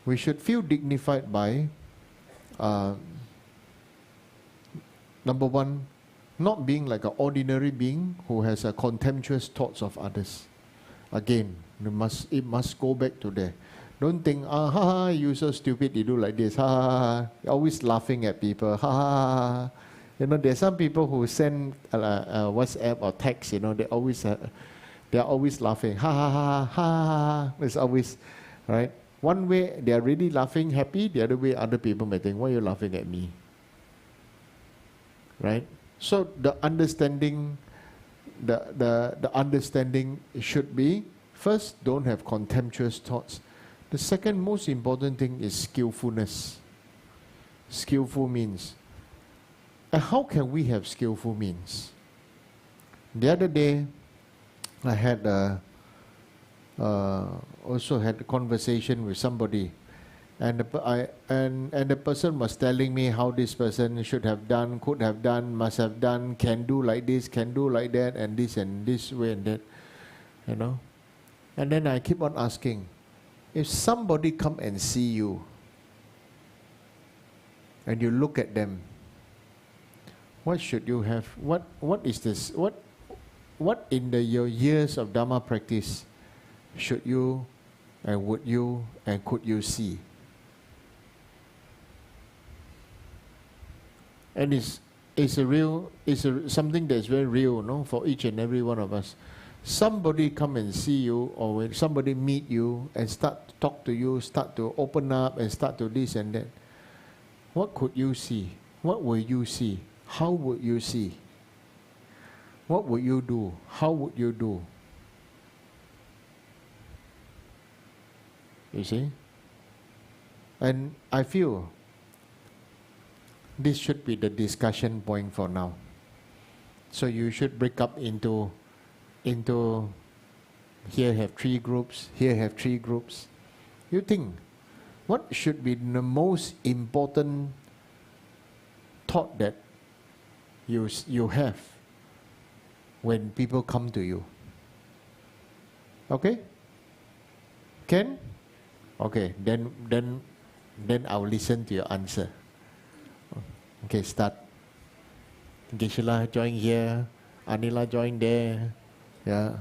We should feel dignified by number one, not being like an ordinary being who has a contemptuous thoughts of others. Again, it must go back to there. Don't think, ha ha, you're so stupid, you do like this, ha ha ha. You're always laughing at people, ha ha ha. You know, there's some people who send WhatsApp or text, you know, they're always laughing, ha ha ha, ha ha. It's always, right? One way they're really laughing, happy, the other way other people may think, why are you laughing at me? Right? So the understanding, the understanding should be, first, don't have contemptuous thoughts. The second most important thing is skillfulness. Skillful means. And how can we have skillful means? The other day, I had also had a conversation with somebody, and the person was telling me how this person should have done, could have done, must have done, can do like this, can do like that, and this way and that, you know. And then I keep on asking, if somebody come and see you, and you look at them, what should you have? What is this? What in your years of Dharma practice should you and would you and could you see? And it's something that's very real, no, for each and every one of us. Somebody come and see you, or when somebody meet you and start to talk to you, start to open up and start to this and that, what could you see? What will you see? How would you see? What would you do? How would you do? You see? And I feel this should be the discussion point for now. So you should break up into here have 3 groups, here have 3 groups. You think, what should be the most important thought that you have when people come to you? Okay? Can? Okay, then I'll listen to your answer. Okay, start. Gisela join here, Anila join there. Yeah.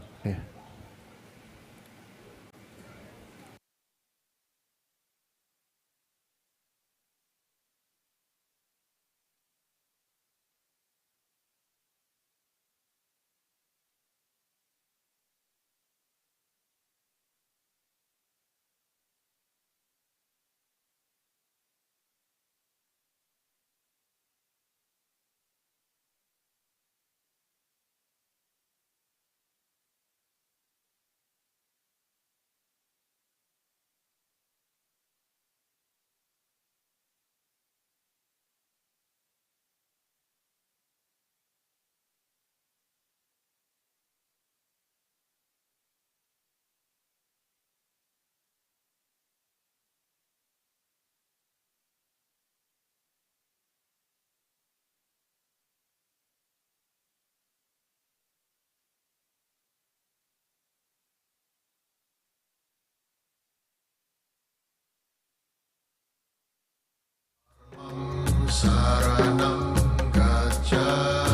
Saranam gacchami,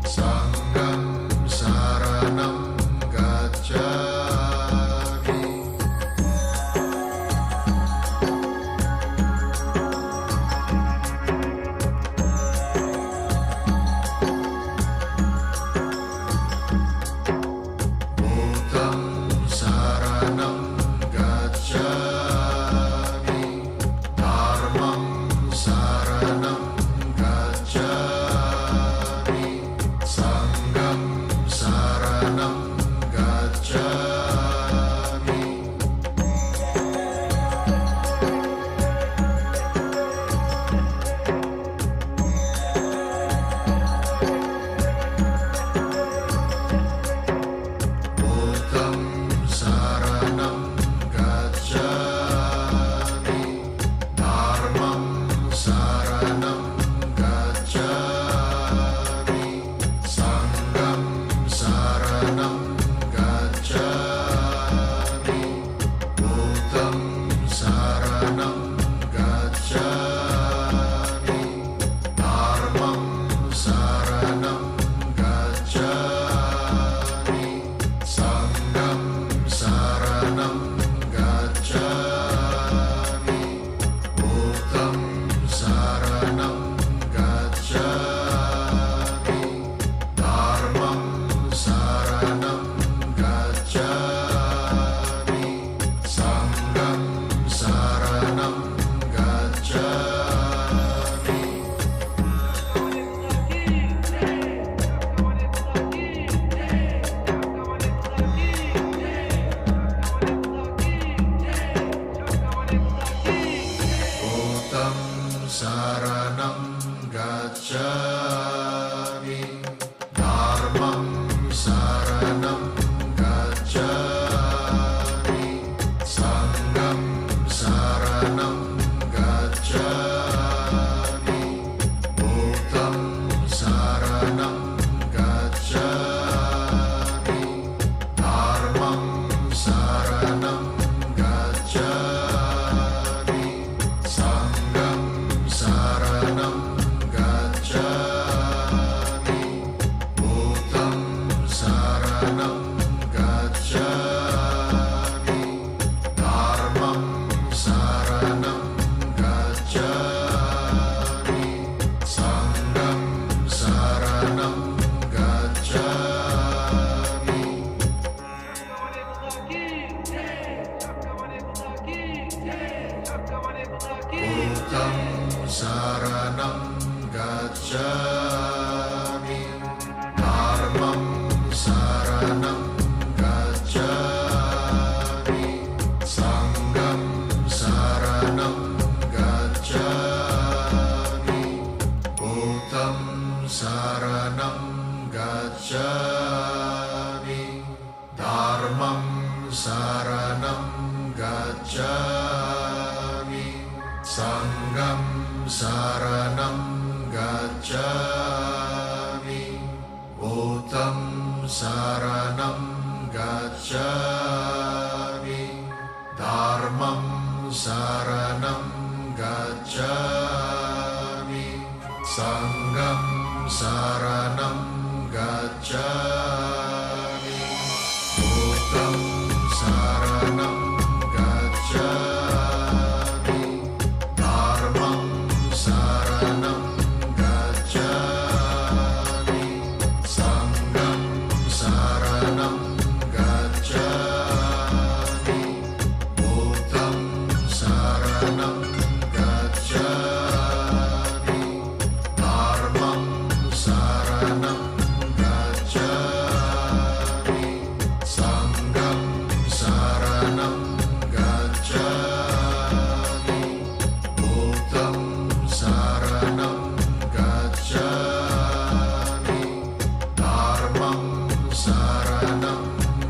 Sangham saranam gacchami. Buddham saranam gacchami, Dharmam saranam saranam gacchami, Dharmam saranam gacchami, Sangham saranam gacchami, Buddham saranam gacchami, Dharmam saranam gacchami, Sangham saranam gacchami, Buddham saranam gacchami, Dharmam saranam gacchami, Sangham saranam gacchami. Buddham saranam gacchami, Dharmam saranam gacchami, Sangham saranam gacchami, Buddham saranam gacchami, Dharmam saranam gacchami, Sangham saranam gacchami, Buddham saranam gacchami, Dharmam saranam gacchami, Sangham saranam gacchami, Buddham saranam gacchami, Dharmam saranam gacchami, Sangham saranam gacchami, Buddham saranam gacchami, Dharmam saranam gacchami, Sangham saranam gacchami, Buddham saranam gacchami, Dharmam saranam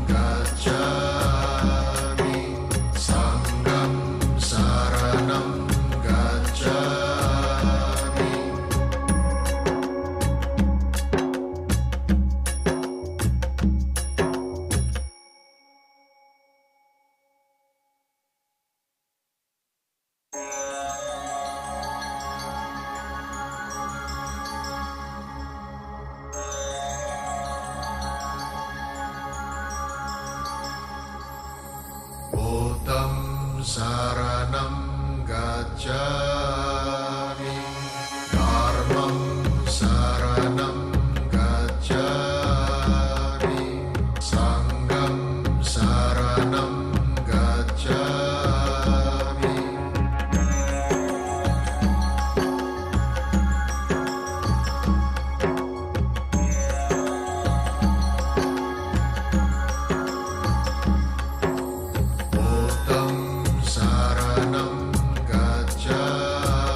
gacchami, Sangham saranam gacchami. Buddham saranam gacchami, Dharmam saranam gacchami, Sangham saranam gacchami. Buddham saranam gacchami,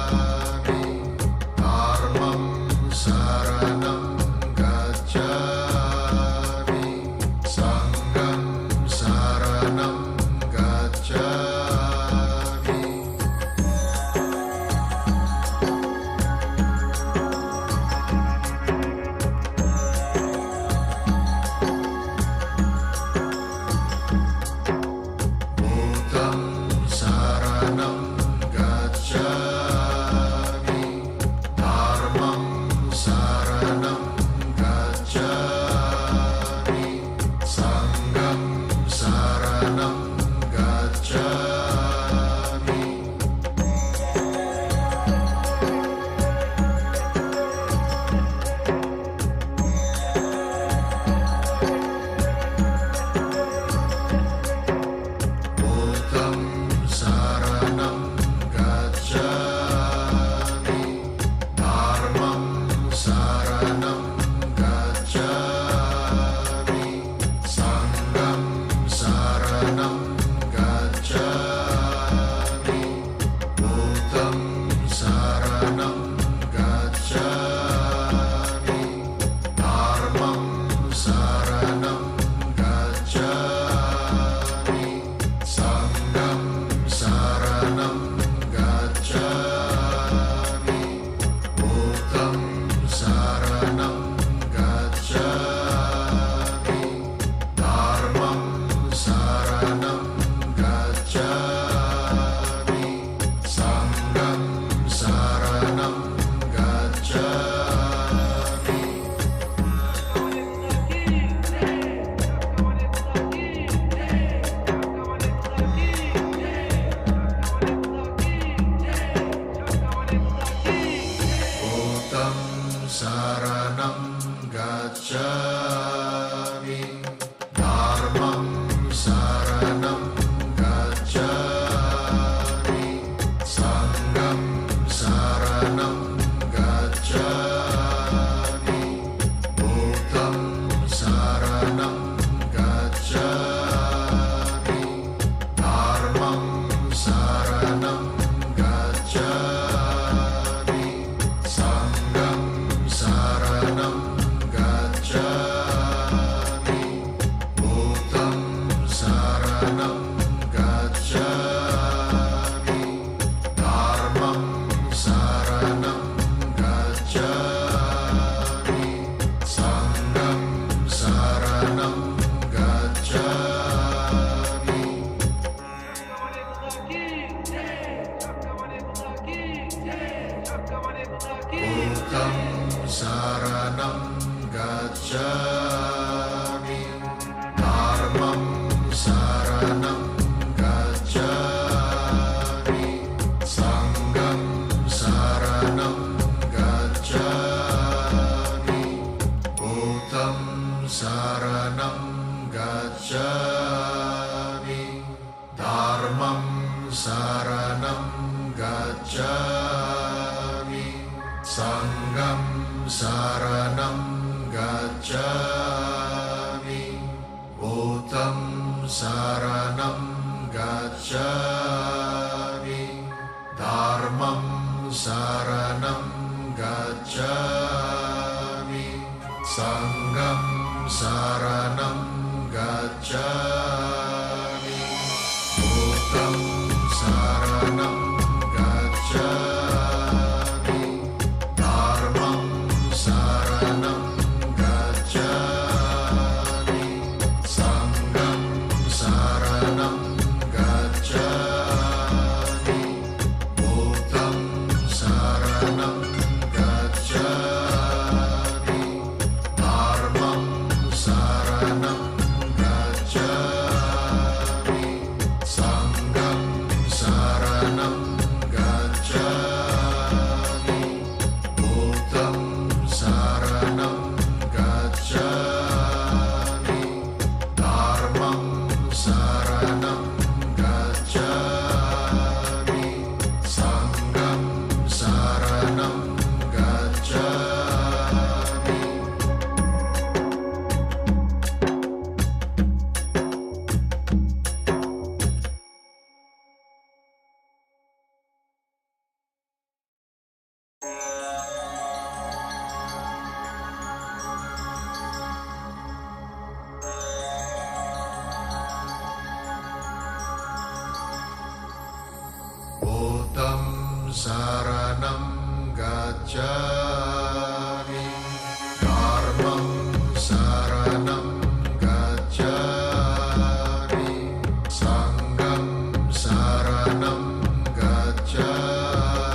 Buddham saranam gacchami. Dharmam saranam gacchami. Sangham saranam gacchami. Buddham saranam gacchami. Dharmam saranam gacchami. Sangham saranam gacchami. Buddham saranam gacchami. Dharmam saranam gacchami. Sangham saranam gacchami. Buddham saranam gacchami. Dharmam saranam gacchami. Sangham saranam gacchami. Buddham saranam gacchami. Dharmam saranam gacchami. Sangham saranam gacchami. Buddham saranam gacchami. Dharmam saranam gacchami. Sangham saranam gacchami. Buddham saranam gacchami. Dharmam saranam gacchami. Sangham saranam gacchami.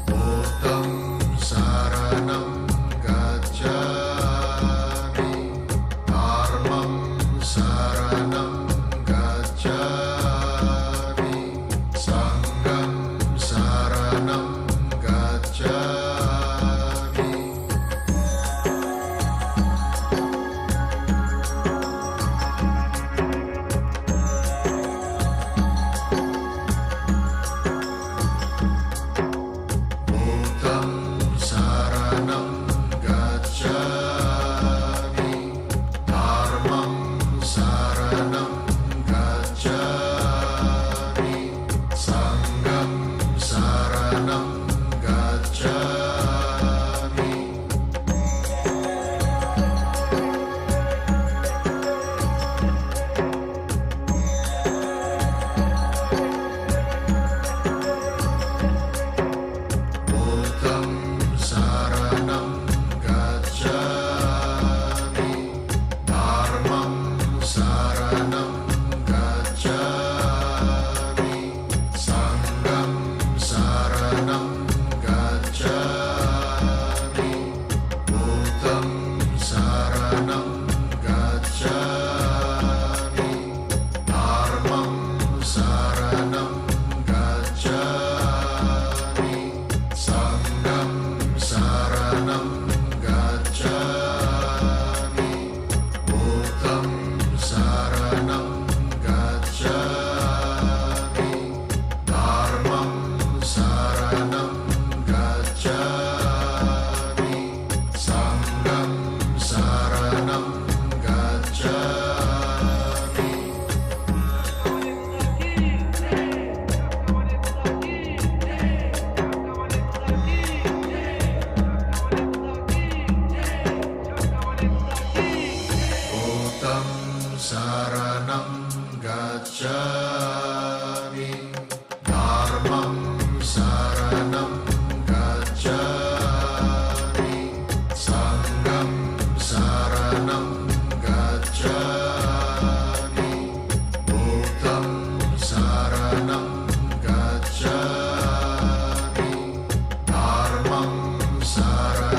Buddham saranam gacchami.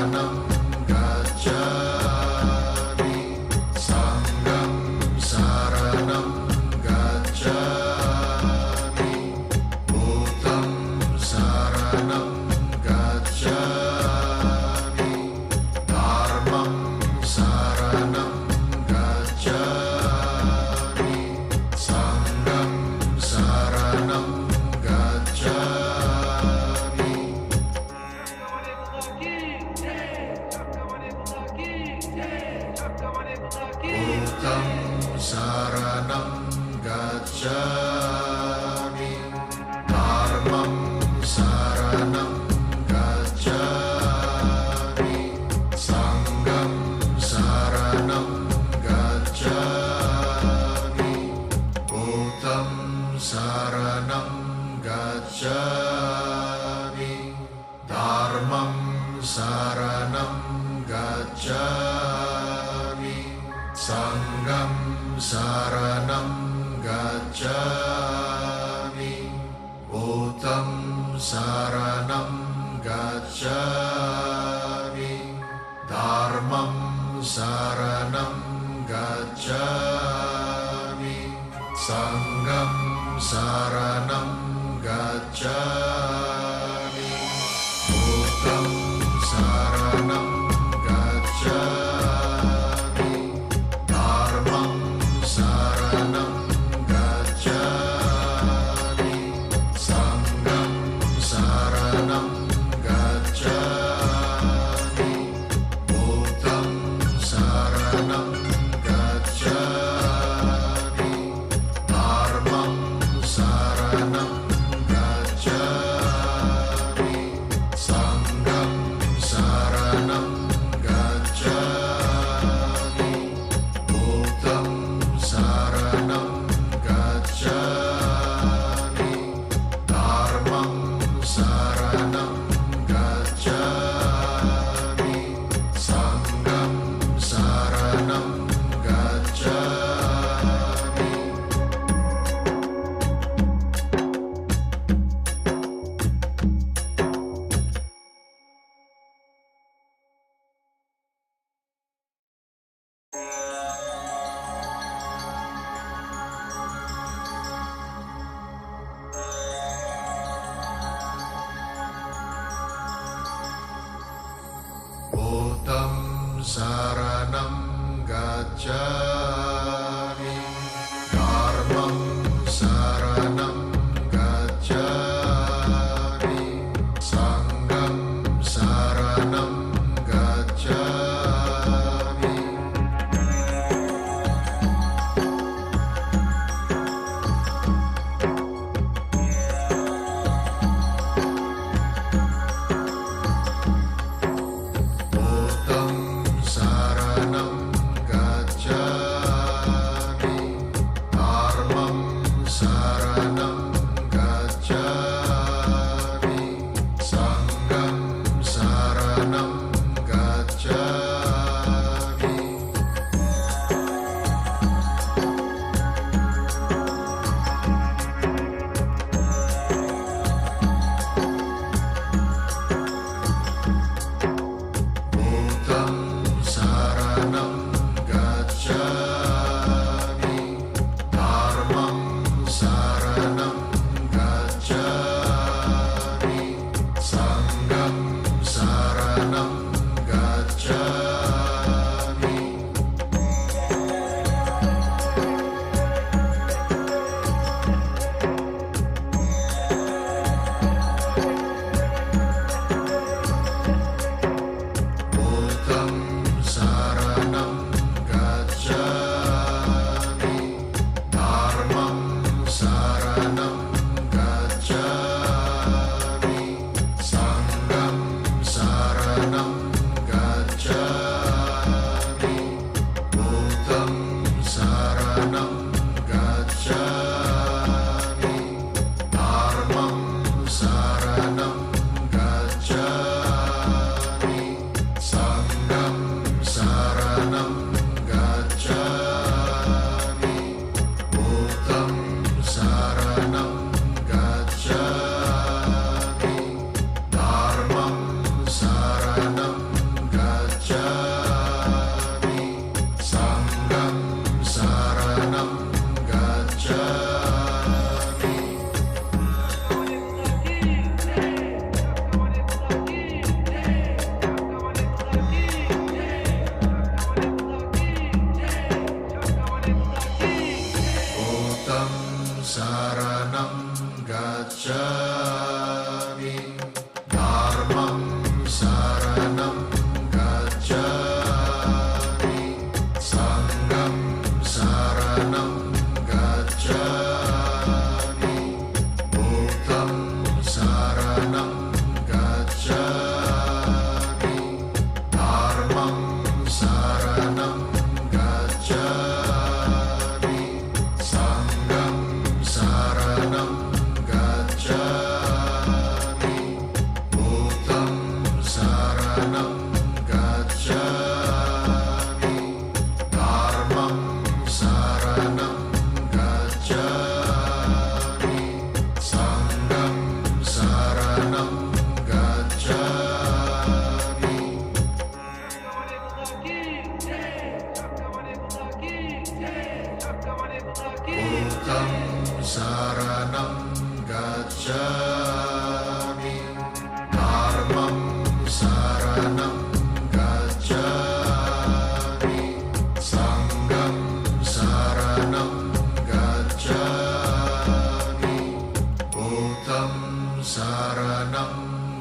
saranam gacchami, sangham saranam gacchami, buddham saranam gacchami, dharmam saranam gacchami, sangham saranam gacchami. Buddham saranam gacchami, dharmam saranam gacchami, sangham saranam gacchami, buddham saranam gacchami, dharmam saranam gacchami, sangham saranam gacchami, buddham saranam gacchami, dharmam saranam gacchami, sangham saranam gacchami, buddham saranam gacchami, dharmam saranam gacchami, sangham saranam gacchami, buddham saranam gacchami, dharmam saranam gacchami, sangham saranam gacchami, buddham saranam gacchami, dharmam saranam gacchami, sangham saranam gacchami. Buddham saranam gacchami, dharmam saranam gacchami, sangham saranam gacchami. Buddham saranam gacchami, saranam gacchami, sangham saranam gacchami, buddham saranam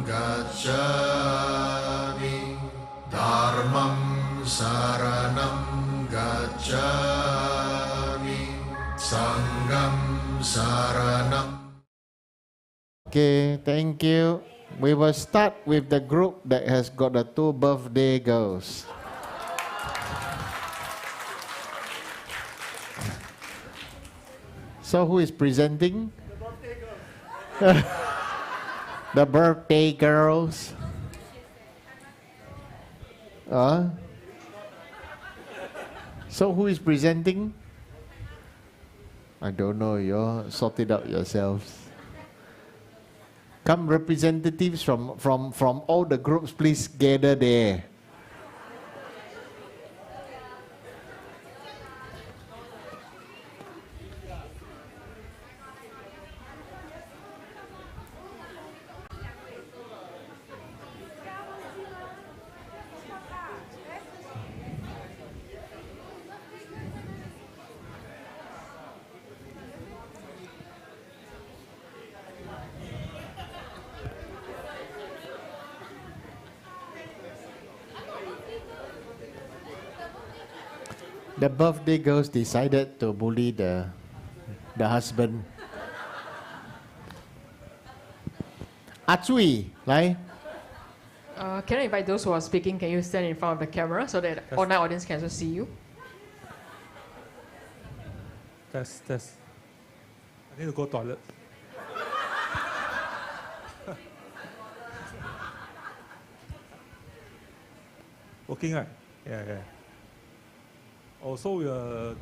gacchami, dharmam saranam gacchami, sangham saranam. Okay, thank you. We will start with the group that has got the 2 birthday girls. So who is presenting? The birthday girls. So who is presenting? I don't know, you sort it out yourselves. Come, representatives from all the groups, please gather there. The birthday girls decided to bully the husband. Atsui, right? Can I invite those who are speaking, can you stand in front of the camera so that online audience can also see you? Test. I need to go toilet. Working, right? Yeah. Also, we are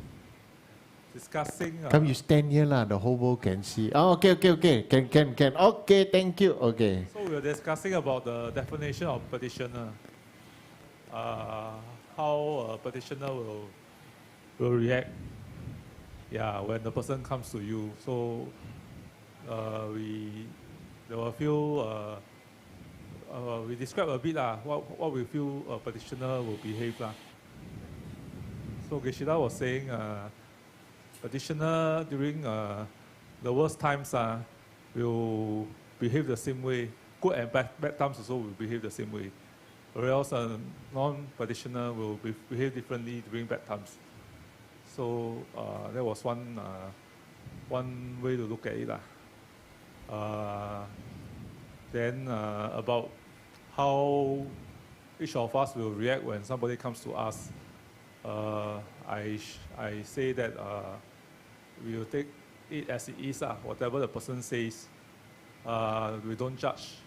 discussing. Come, you stand here lah. The whole world can see. Oh, okay. Can. Okay, thank you. Okay. So we are discussing about the definition of petitioner. How a petitioner will react. Yeah, when the person comes to you. So there were a few. We describe a bit what we feel a petitioner will behave lah. So Geshida was saying, petitioner during the worst times will behave the same way. Good and bad times also will behave the same way. Whereas a non-petitioner will behave differently during bad times. So that was one way to look at it. Then about how each of us will react when somebody comes to us. I say that we will take it as it is, whatever the person says. We don't judge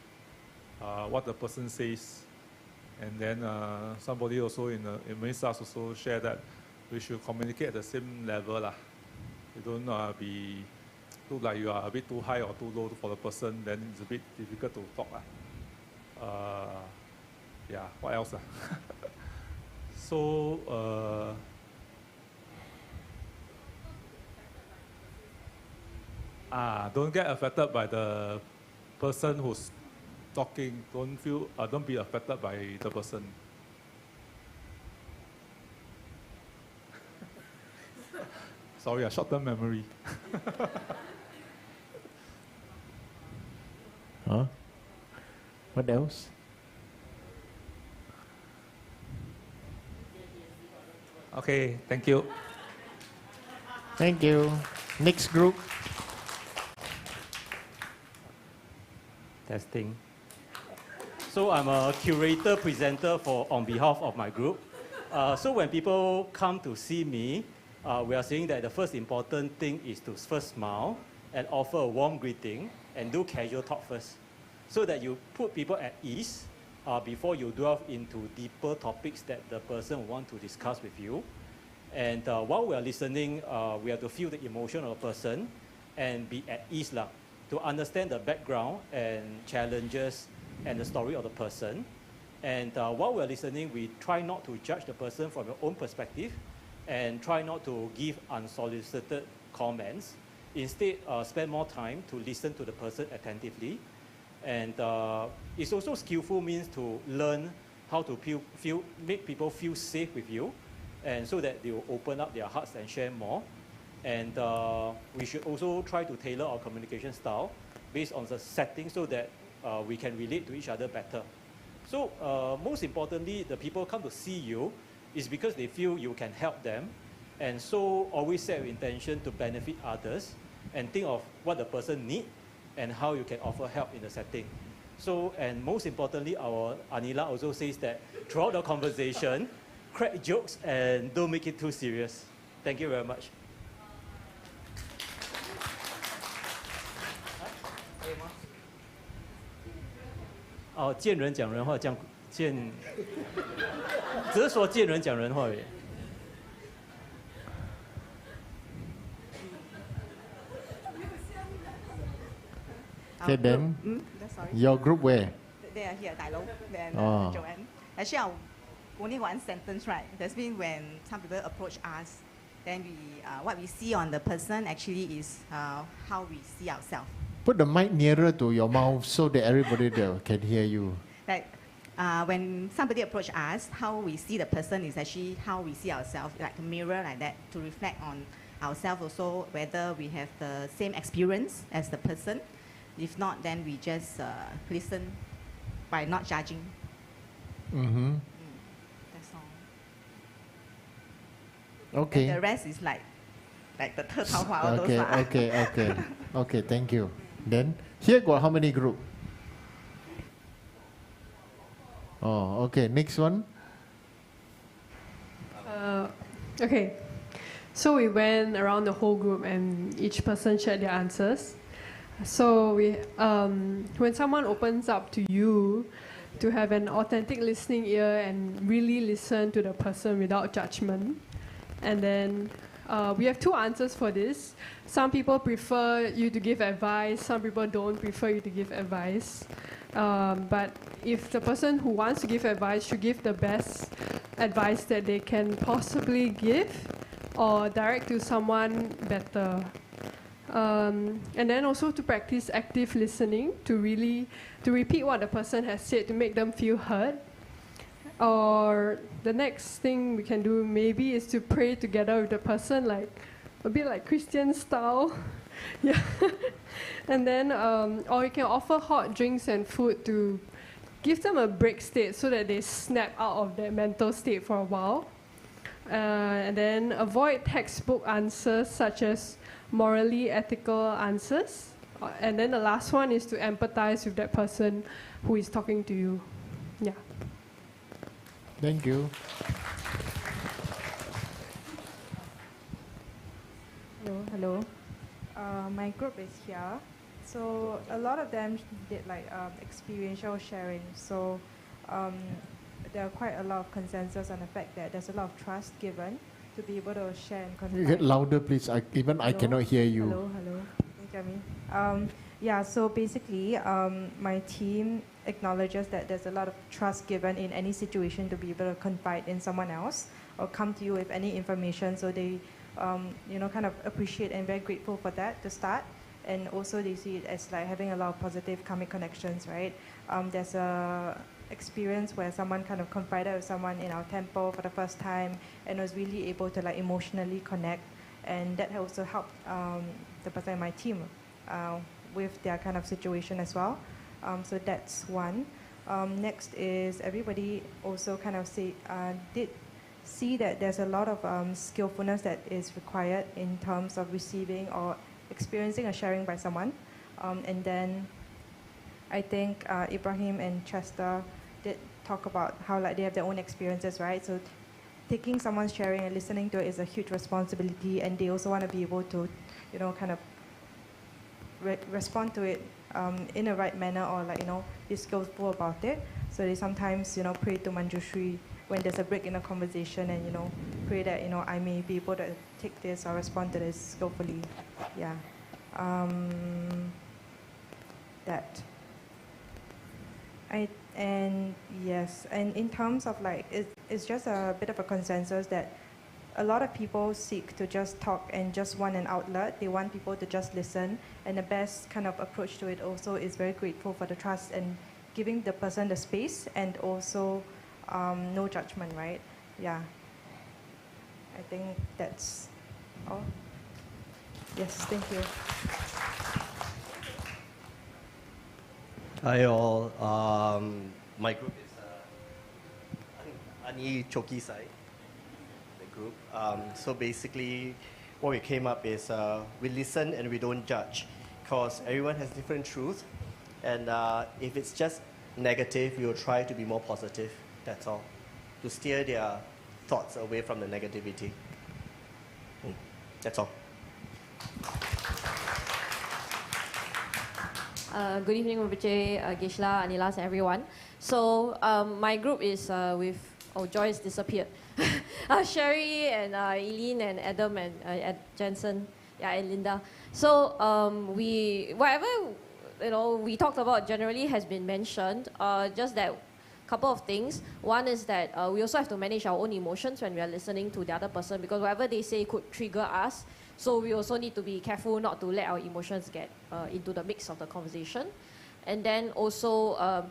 what the person says. And then somebody also in Manisas also share that we should communicate at the same level. You don't look like you are a bit too high or too low for the person, then it's a bit difficult to talk. Yeah, what else? So, don't get affected by the person who's talking. Don't be affected by the person. Sorry, a short-term memory. What else? Okay, thank you. Thank you. Next group. Testing. So I'm a curator presenter on behalf of my group. So when people come to see me, we are saying that the first important thing is to first smile and offer a warm greeting and do casual talk first, so that you put people at ease before you delve into deeper topics that the person want to discuss with you. And while we are listening, we have to feel the emotion of a person and be at ease to understand the background and challenges and the story of the person. And while we are listening, we try not to judge the person from your own perspective and try not to give unsolicited comments. Instead, spend more time to listen to the person attentively And it's also skillful means to learn how to make people feel safe with you, and so that they will open up their hearts and share more. And we should also try to tailor our communication style based on the setting so that we can relate to each other better. So most importantly, the people come to see you is because they feel you can help them. And so always set your intention to benefit others and think of what the person needs and how you can offer help in the setting. So, and most importantly, our Anila also says that throughout the conversation, crack jokes and don't make it too serious. Thank you very much. 哦，见人讲人话，只是说见人讲人话而已。Okay, then sorry. your group where? They are here, Dai and Oh. Joanne. Actually, only one sentence, right? That's mean when some people approach us, then what we see on the person actually is how we see ourselves. Put the mic nearer to your mouth so that everybody there can hear you. Like when somebody approach us, how we see the person is actually how we see ourselves, like a mirror like that, to reflect on ourselves also, whether we have the same experience as the person. If not, then we just listen by not judging. Mm-hmm. That's all. Okay. And the rest is like the 特桃花 all those. Okay, thank you. Then, here got how many group? Oh, okay, next one. Okay, so we went around the whole group and each person shared their answers. So when someone opens up to you, to have an authentic listening ear and really listen to the person without judgment. And then we have two answers for this. Some people prefer you to give advice, some people don't prefer you to give advice. But if the person who wants to give advice should give the best advice that they can possibly give or direct to someone better. And then also to practice active listening, to repeat what the person has said to make them feel heard. Or the next thing we can do maybe is to pray together with the person, like a bit like Christian style. Yeah. And then, or you can offer hot drinks and food to give them a break state so that they snap out of their mental state for a while. And then avoid textbook answers such as morally ethical answers. And then the last one is to empathize with that person who is talking to you. Yeah. Thank you. Hello. My group is here. So a lot of them did like experiential sharing. So there are quite a lot of consensus on the fact that there's a lot of trust given to be able to share and confide. You get louder, please. I cannot hear you. Hello. Can you hear me? Yeah, so basically, my team acknowledges that there's a lot of trust given in any situation to be able to confide in someone else or come to you with any information. So they, kind of appreciate and very grateful for that to start. And also they see it as like having a lot of positive karmic connections, right? There's a experience where someone kind of confided with someone in our temple for the first time and was really able to like emotionally connect, and that also helped the person in my team with their kind of situation as well. So that's one. Next is everybody also kind of did see that there's a lot of skillfulness that is required in terms of receiving or experiencing a sharing by someone. And then I think Ibrahim and Chester did talk about how like they have their own experiences, right? So taking someone's sharing and listening to it is a huge responsibility, and they also want to be able to, kind of respond to it in a right manner, or like, be skillful about it. So they sometimes, pray to Manjushri when there's a break in a conversation and, pray that, I may be able to take this or respond to this skillfully. Yeah. That. And yes, and in terms of like, it's just a bit of a consensus that a lot of people seek to just talk and just want an outlet. They want people to just listen. And the best kind of approach to it also is very grateful for the trust and giving the person the space and also no judgment, right? Yeah. I think that's all. Yes, thank you. Hi all. My group is Ani Choki Sai, the group. So basically, what we came up is we listen and we don't judge, because everyone has different truth. And if it's just negative, we will try to be more positive. That's all, to steer their thoughts away from the negativity. That's all. Good evening, Rinpoche, Gishla, Anilas, and everyone. So my group is with, Joy has disappeared. Sherry and Eileen and Adam and Jensen, and Linda. So whatever we talked about generally has been mentioned. Just that couple of things. One is that we also have to manage our own emotions when we are listening to the other person, because whatever they say could trigger us. So we also need to be careful not to let our emotions get into the mix of the conversation. And then also,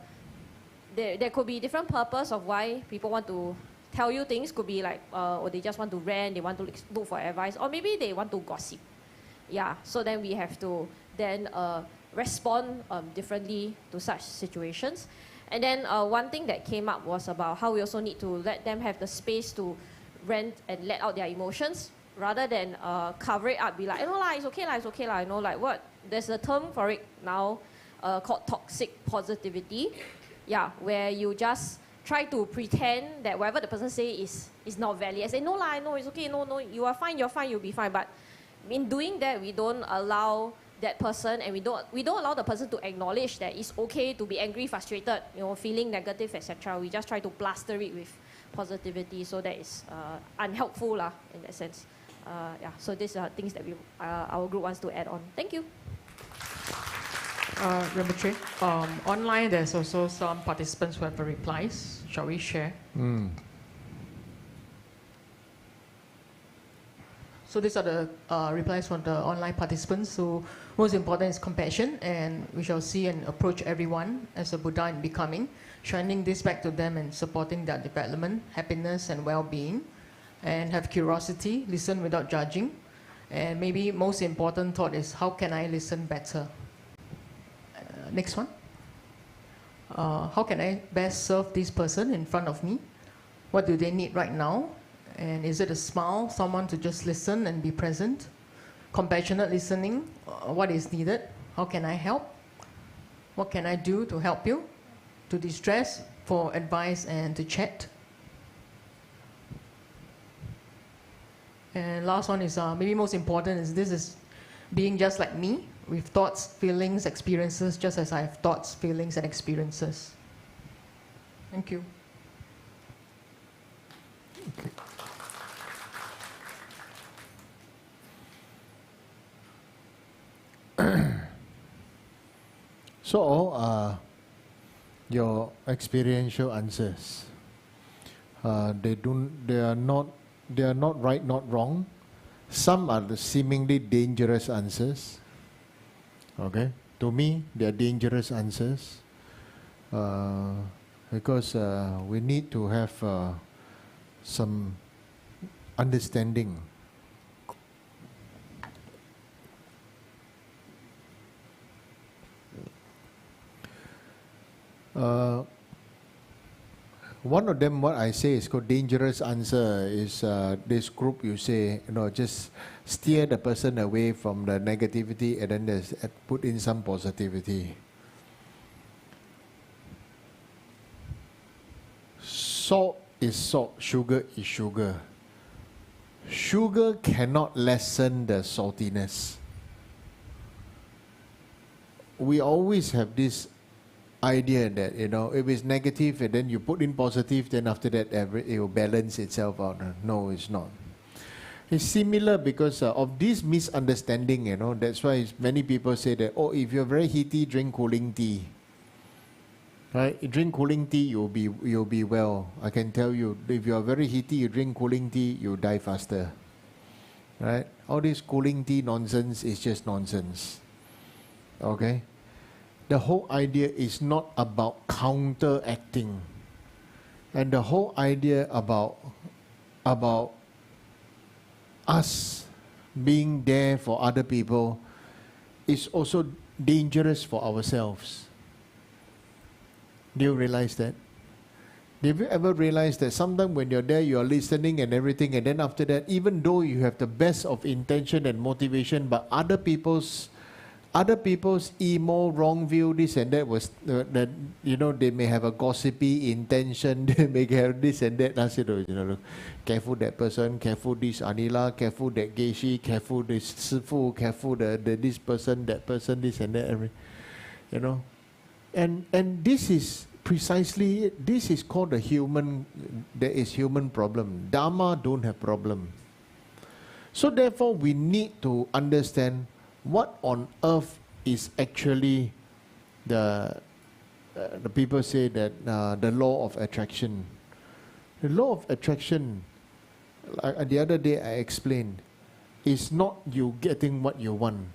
there could be different purpose of why people want to tell you things. Could be like, or they just want to rant, they want to look for advice, or maybe they want to gossip. Yeah, so then we have to then respond differently to such situations. And then one thing that came up was about how we also need to let them have the space to rant and let out their emotions, rather than cover it up, be like, it's okay lah, what, there's a term for it now called toxic positivity, where you just try to pretend that whatever the person say is not valid. I say, no, it's okay, no, you are fine, you'll be fine. But in doing that, we don't allow that person, and we don't allow the person to acknowledge that it's okay to be angry, frustrated, feeling negative, etc. We just try to plaster it with positivity, so that is unhelpful lah, in that sense. So these are things that our group wants to add on. Thank you. Rinpoche, online there's also some participants who have replies. Shall we share? So these are the replies from the online participants. So most important is compassion, and we shall see and approach everyone as a Buddha in becoming, shining this back to them and supporting their development, happiness and well-being, and have curiosity, listen without judging. And maybe most important thought is, how can I listen better? Next one. How can I best serve this person in front of me? What do they need right now? And is it a smile, someone to just listen and be present? Compassionate listening, what is needed? How can I help? What can I do to help you? To distress, for advice and to chat. And last one is, maybe most important, is this is being just like me, with thoughts, feelings, experiences, just as I have thoughts, feelings, and experiences. Thank you. Okay. So all are your experiential answers. They are not right, not wrong. Some are the seemingly dangerous answers. Okay, to me they are dangerous answers because we need to have some understanding. One of them, what I say is called dangerous answer, is this group you say, just steer the person away from the negativity and then put in some positivity. Salt is salt, sugar is sugar. Sugar cannot lessen the saltiness. We always have this idea that, if it's negative and then you put in positive, then after that it will balance itself out. No, it's not. It's similar because of this misunderstanding, that's why many people say that, if you're very heaty, drink cooling tea. Right? You drink cooling tea, you'll be well. I can tell you, if you are very heaty, you drink cooling tea, you die faster. Right? All this cooling tea nonsense is just nonsense. Okay? The whole idea is not about counteracting. And the whole idea about us being there for other people is also dangerous for ourselves. Do you realize that? Have you ever realized that sometimes when you're there, you're listening and everything, and then after that, even though you have the best of intention and motivation, but other people's emo, wrong view, this and that was that, you know, they may have a gossipy intention, they may have this and that. I said, you know, careful that person, careful this Anila, careful that Geishi, careful this Sifu, careful the this person, that person, this and that, you know. And this is precisely, this is called a human, there is human problem. Dharma don't have problem. So therefore we need to understand what on earth is actually the people say that the law of attraction. The law of attraction, the other day I explained, is not you getting what you want,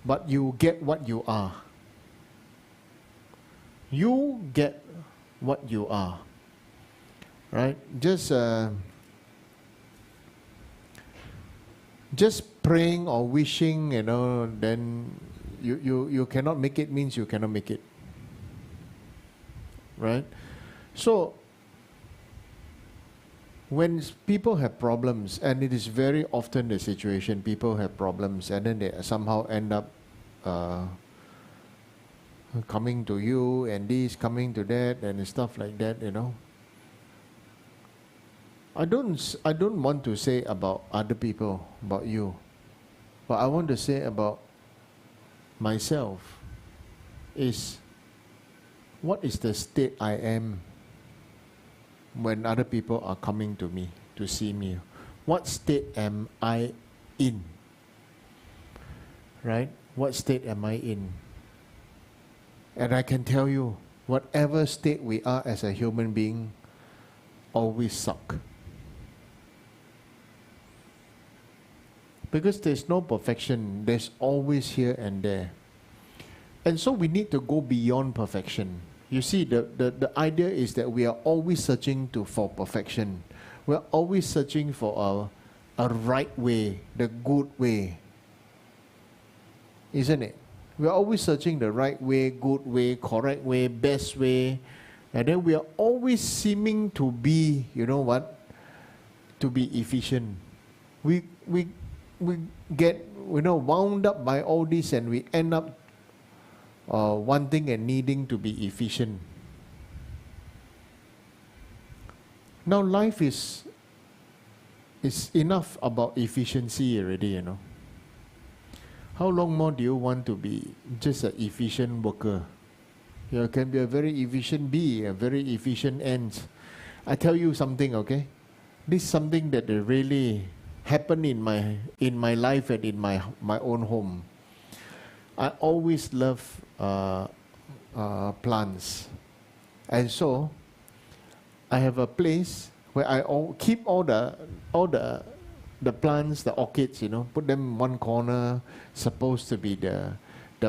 but you get what you are. You get what you are. Right? Just praying or wishing, you know, then you cannot make it means you cannot make it. Right? So, when people have problems, and it is very often the situation, people have problems and then they somehow end up coming to you and this, coming to that and stuff like that, you know. I don't want to say about other people, about you, but I want to say about myself is, what is the state I am when other people are coming to me to see me? What state am I in? Right? What state am I in? And I can tell you, whatever state we are as a human being, always suck. Because there's no perfection, there's always here and there. And so we need to go beyond perfection. You see, the idea is that we are always searching for perfection. We're always searching for a right way, the good way. Isn't it? We're always searching the right way, good way, correct way, best way. And then we are always seeming to be, you know what? To be efficient. We get, you know, wound up by all this, and we end up wanting and needing to be efficient. Now life is enough about efficiency already, you know. How long more do you want to be just an efficient worker? You can be a very efficient bee, a very efficient ant. I tell you something, okay? This is something that really happened in my life and in my own home. I always love plants, and so I have a place where I keep all the plants, the orchids, you know, put them in one corner, supposed to be the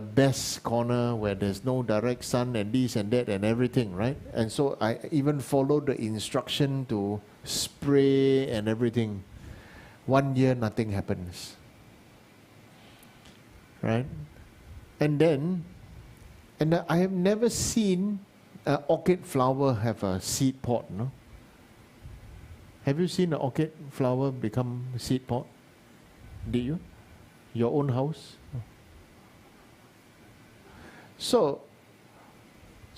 best corner where there's no direct sun and this and that and everything, right? And so I even follow the instruction to spray and everything. 1 year, nothing happens, right? And I have never seen an orchid flower have a seed pod, no? Have you seen an orchid flower become a seed pod? Did you? Your own house? So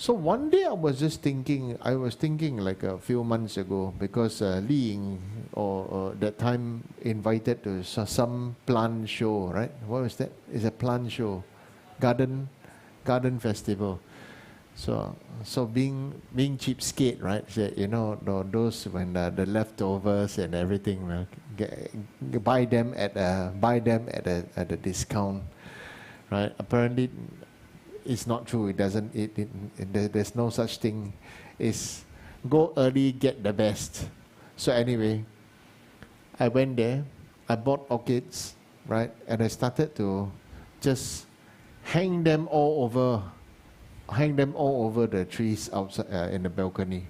one day I was thinking like a few months ago, because Li Ying that time invited to some plant show, right? What was that? It's a plant show, garden festival. So being cheapskate, right? So, you know, those when the leftovers and everything, buy them at a discount, right? Apparently, it's not true. It doesn't. There's no such thing. It's go early, get the best. So anyway, I went there. I bought orchids, right, and I started to just hang them all over the trees outside in the balcony.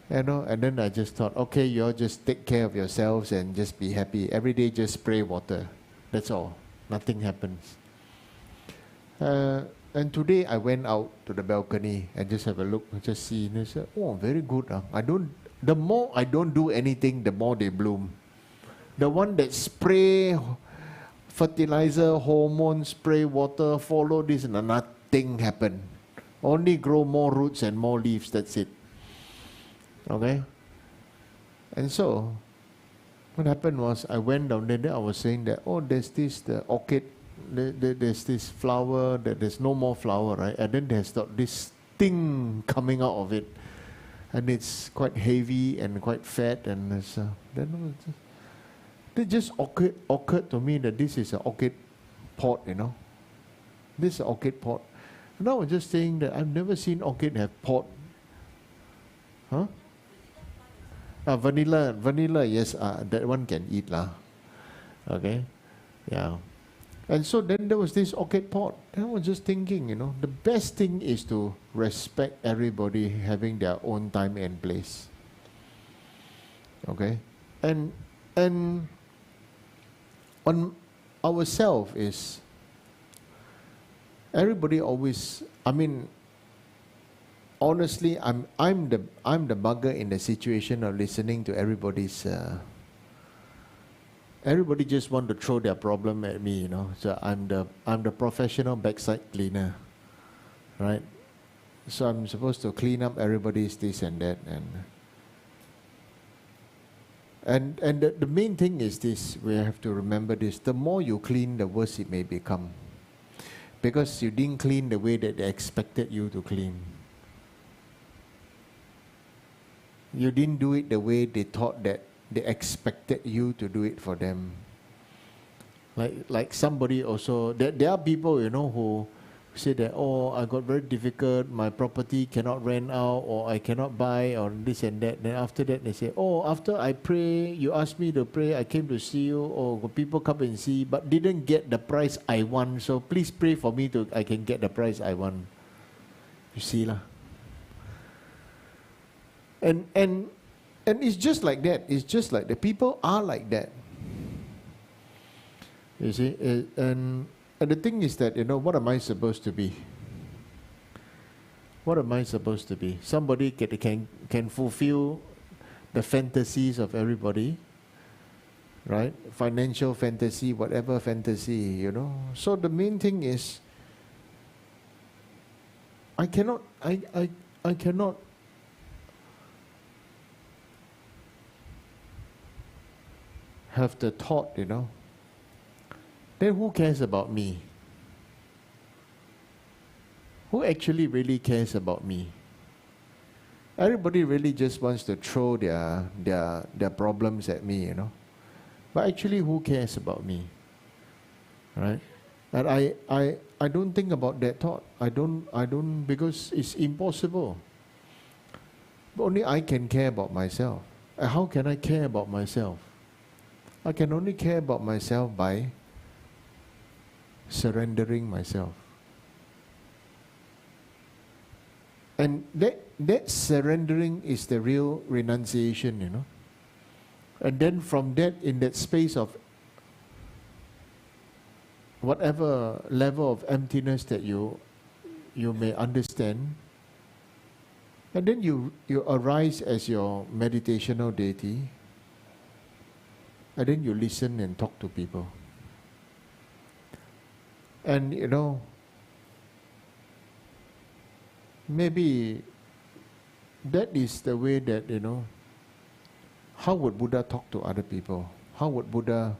You know, and then I just thought, okay, you all just take care of yourselves and just be happy. Every day just spray water. That's all. Nothing happens. And today I went out to the balcony and just have a look, just see, and I said, oh, very good. The more I don't do anything, the more they bloom. The one that spray fertilizer, hormone, spray water, follow this, and nothing happen. Only grow more roots and more leaves, that's it. Okay? And so, what happened was, I went down there, I was saying that, oh, there's this, the orchid, there's this flower, that there's no more flower, right? And then there's this thing coming out of it. And it's quite heavy and quite fat, and then it just occurred to me that this is an orchid pot, you know. This is an orchid pot. And I was just saying that I've never seen orchid have pot. Huh? Vanilla, yes, that one can eat lah. Okay, yeah. And so then there was this orchid pot. And I was just thinking, you know, the best thing is to respect everybody having their own time and place. Okay, and on ourselves is everybody always. I mean, honestly, I'm the bugger in the situation of listening to everybody's. Everybody just want to throw their problem at me, you know. So I'm the professional backside cleaner, right? So I'm supposed to clean up everybody's this and that, and the main thing is this. We have to remember this: the more you clean, the worse it may become, because you didn't clean the way that they expected you to clean. You didn't do it the way they thought that they expected you to do it for them. Like somebody also, there are people, you know, who say that, oh, I got very difficult, my property cannot rent out, or I cannot buy, or this and that. Then after that they say, oh, after I pray, you asked me to pray, I came to see you, or people come and see, but didn't get the price I want, so please pray for me I can get the price I want. You see lah. And it's just like that. It's just like the people are like that. You see, and the thing is that, you know, what am I supposed to be? What am I supposed to be? Somebody can fulfill the fantasies of everybody, right? Financial fantasy, whatever fantasy, you know. So the main thing is, I cannot have the thought, you know, then who cares about me? Who actually really cares about me? Everybody really just wants to throw their problems at me, you know. But actually, who cares about me? Right? And I don't think about that thought. I don't because it's impossible. But only I can care about myself. How can I care about myself? I can only care about myself by surrendering myself. And that surrendering is the real renunciation, you know. And then from that, in that space of whatever level of emptiness that you may understand, and then you arise as your meditational deity, and then you listen and talk to people. And you know, maybe that is the way that, you know, how would Buddha talk to other people? How would Lord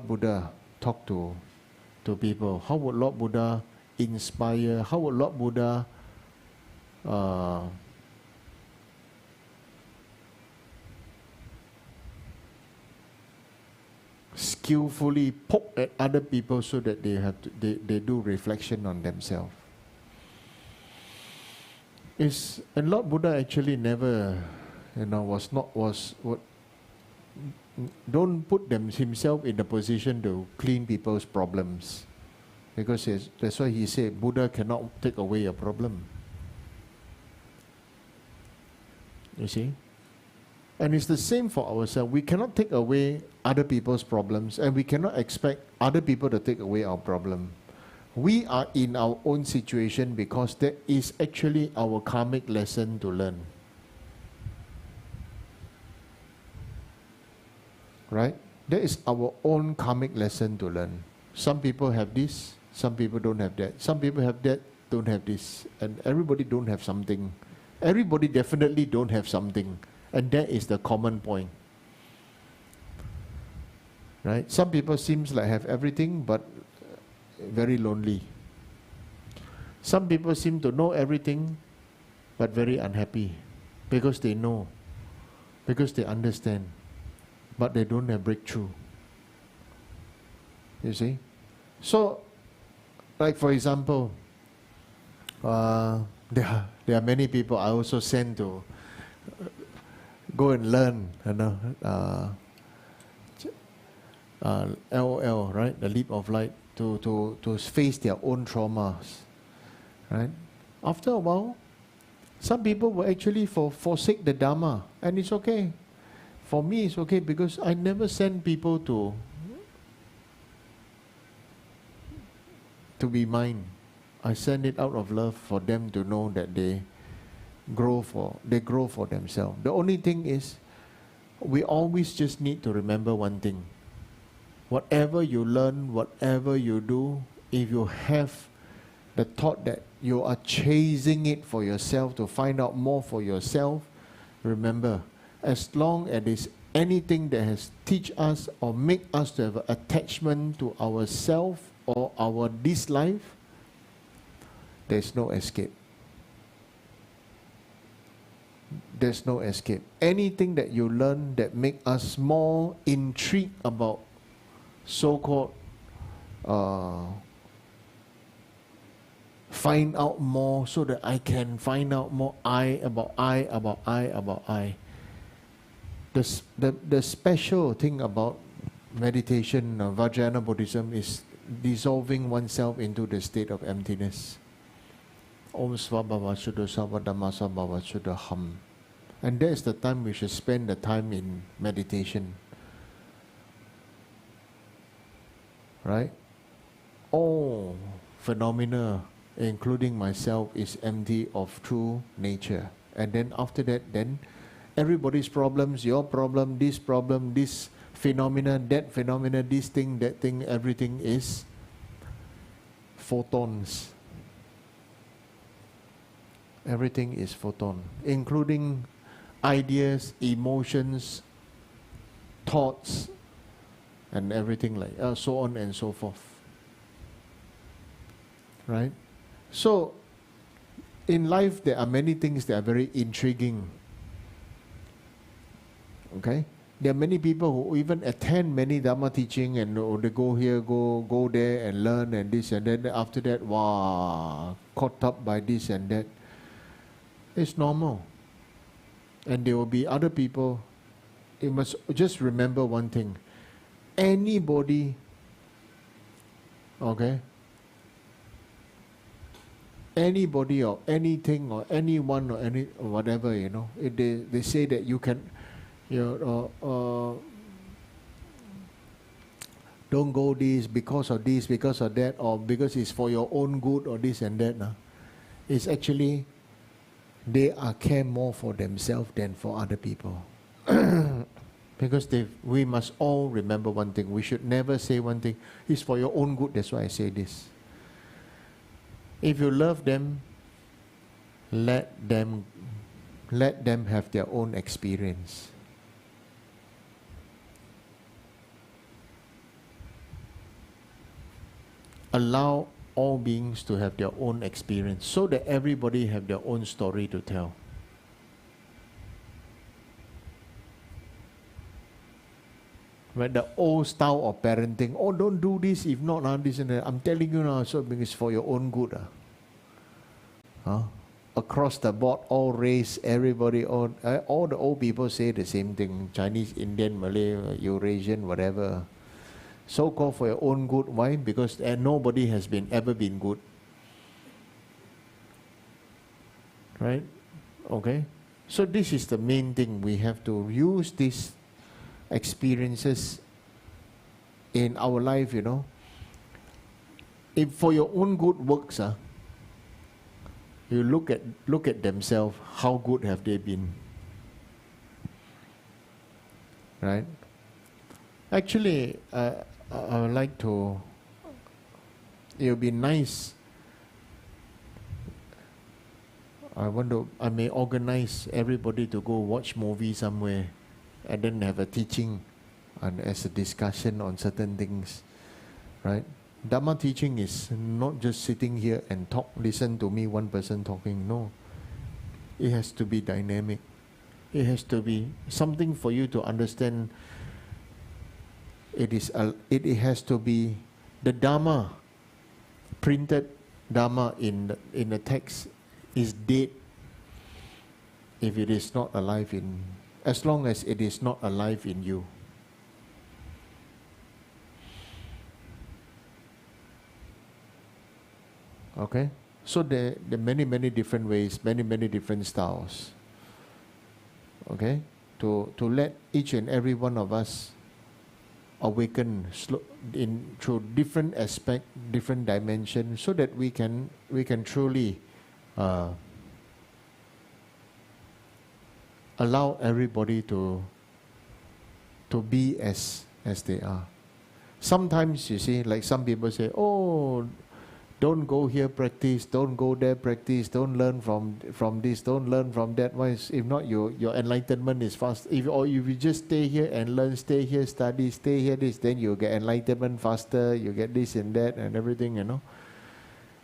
Buddha talk to people? How would Lord Buddha inspire? How would Lord Buddha skillfully poke at other people so that they do reflection on themselves. And Lord Buddha actually never, don't put himself in the position to clean people's problems. Because that's why he said Buddha cannot take away a problem. You see? And it's the same for ourselves. We cannot take away other people's problems, and we cannot expect other people to take away our problem. We are in our own situation because that is actually our karmic lesson to learn. Right? That is our own karmic lesson to learn. Some people have this, some people don't have that. Some people have that, don't have this. And everybody don't have something. Everybody definitely don't have something. And that is the common point. Right? Some people seems like have everything but very lonely. Some people seem to know everything but very unhappy because they know, because they understand, but they don't have breakthrough. You see? So, like for example, there are many people I also send to go and learn, LOL, right? The leap of light, to face their own traumas, right? After a while, some people will actually forsake the Dharma, and it's okay. For me, it's okay because I never send people to be mine. I send it out of love for them to know that they grow for themselves. The only thing is, we always just need to remember one thing. Whatever you learn, whatever you do, if you have the thought that you are chasing it for yourself to find out more for yourself, remember, as long as it's anything that has teach us or make us to have an attachment to ourself or this life, there's no escape. There's no escape. Anything that you learn that make us more intrigued about so-called find out more so that I can find out more I. The special thing about meditation, Vajrayana Buddhism, is dissolving oneself into the state of emptiness. Om Svabhava Shuddha Savadhamma Svabhava Shuddha Ham. And that is the time we should spend the time in meditation. Right? All phenomena, including myself, is empty of true nature. And then after that, then everybody's problems, your problem, this phenomena, that phenomena, this thing, that thing, everything is photons. Everything is photon, including ideas, emotions, thoughts, and everything like so on and so forth. Right? So, in life there are many things that are very intriguing. Okay? There are many people who even attend many Dharma teaching and they go here, go there and learn and this and that. After that, wow, caught up by this and that. It's normal. And there will be other people. You must just remember one thing. Anybody, okay? Anybody or anything or anyone or whatever, they say that you can, don't go this because of that, or because it's for your own good or this and that. It's actually, they care more for themselves than for other people. Because we must all remember one thing. We should never say one thing, it's for your own good, that's why I say this. If you love them, let them have their own experience. Allow all beings to have their own experience so that everybody have their own story to tell. Right? The old style of parenting. Oh, don't do this, if not, this and that. I'm telling you now, so it's for your own good. Huh? Across the board, all race, everybody, all the old people say the same thing. Chinese, Indian, Malay, Eurasian, whatever. So-called for your own good. Why? Because nobody has ever been good. Right? Okay? So this is the main thing. We have to use these experiences in our life, you know. If for your own good works, you look at themselves, how good have they been? Right? Actually, I would like to, it would be nice, I may organize everybody to go watch movie somewhere and then have a teaching and as a discussion on certain things, right? Dharma teaching is not just sitting here and listen to me, one person talking. No. It has to be dynamic. It has to be something for you to understand. It has to be the Dharma, printed Dharma in the text is dead if it is not alive as long as it is not alive in you. Okay? So there are many different ways, many different styles. Okay? To let each and every one of us awaken through different aspect, different dimension, so that we can truly allow everybody to be as they are. Sometimes you see, like some people say, oh, don't go here practice, don't go there practice, don't learn from this, don't learn from that. Why? If not, your enlightenment is fast. If you just stay here and learn, stay here, study, stay here, then you get enlightenment faster, you get this and that and everything, you know.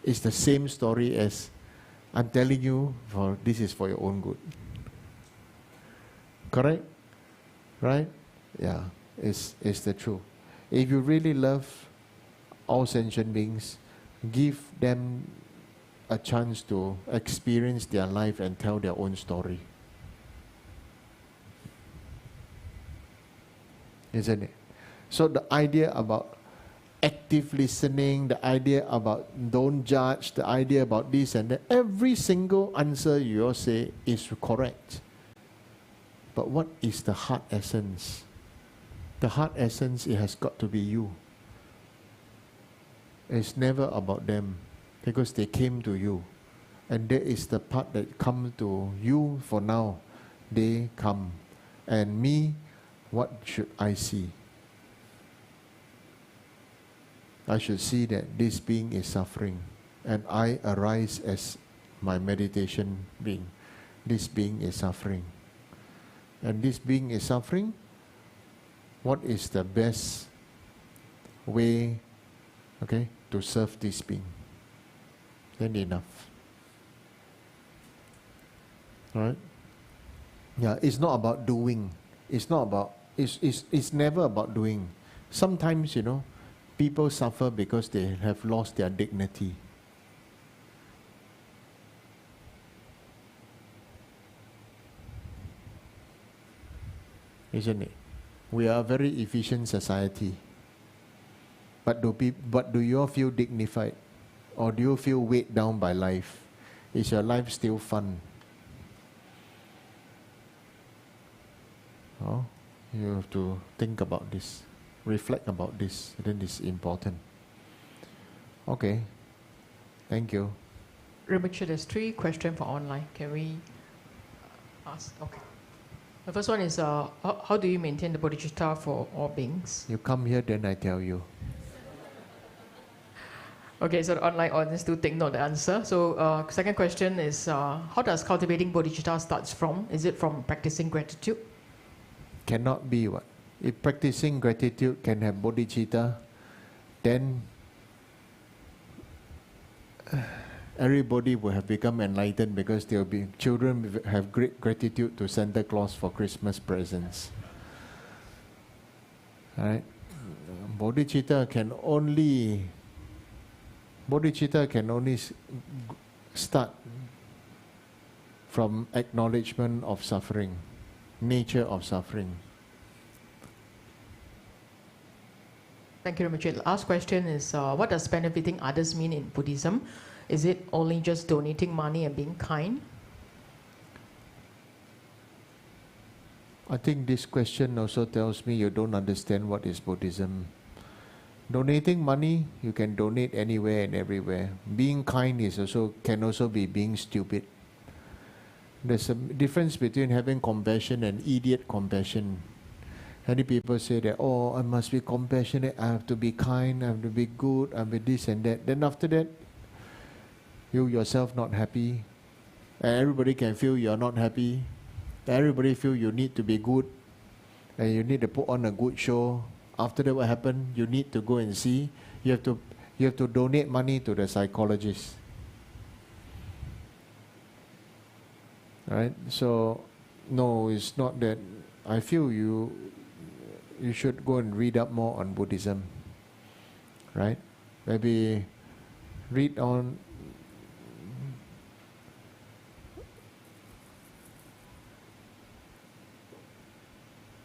It's the same story as I'm telling you, this is for your own good. Correct? Right? Yeah, it's the truth. If you really love all sentient beings, give them a chance to experience their life and tell their own story. Isn't it? So the idea about active listening, the idea about don't judge, the idea about this and that, every single answer you all say is correct. But what is the heart essence? The heart essence, it has got to be you. It's never about them, because they came to you. And that is the part that comes to you for now. They come. And me, what should I see? I should see that this being is suffering. And I arise as my meditation being. This being is suffering. And this being is suffering. What is the best way, okay, to serve this being? Then enough. Right? Yeah, it's not about doing. It's never about doing. Sometimes, you know, people suffer because they have lost their dignity. Isn't it? We are a very efficient society. But do you all feel dignified? Or do you feel weighed down by life? Is your life still fun? Oh, you have to think about this. Reflect about this. Then it's important. Okay. Thank you. Rinpoche, there's 3 questions for online. Can we ask? Okay. The first one is, how do you maintain the bodhicitta for all beings? You come here, then I tell you. Okay, so the online audience do take note of the answer. So second question is, how does cultivating bodhicitta starts from? Is it from practicing gratitude? Cannot be what? If practicing gratitude can have bodhicitta, then everybody will have become enlightened, because there will be children have great gratitude to Santa Claus for Christmas presents. Right? Bodhicitta can only start from acknowledgement of suffering, nature of suffering. Thank you, Rinpoche. Last question is, what does benefiting others mean in Buddhism? Is it only just donating money and being kind? I think this question also tells me you don't understand what is Buddhism. Donating money, you can donate anywhere and everywhere. Being kind can also be being stupid. There's a difference between having compassion and idiot compassion. Many people say that, oh, I must be compassionate, I have to be kind, I have to be good, I have to be this and that. Then after that, you yourself not happy, and everybody can feel you're not happy. Everybody feel you need to be good, and you need to put on a good show. After that, what happened? You need to go and see. You have to donate money to the psychologist. Right? So, no, it's not that. I feel you should go and read up more on Buddhism. Right? Maybe read on.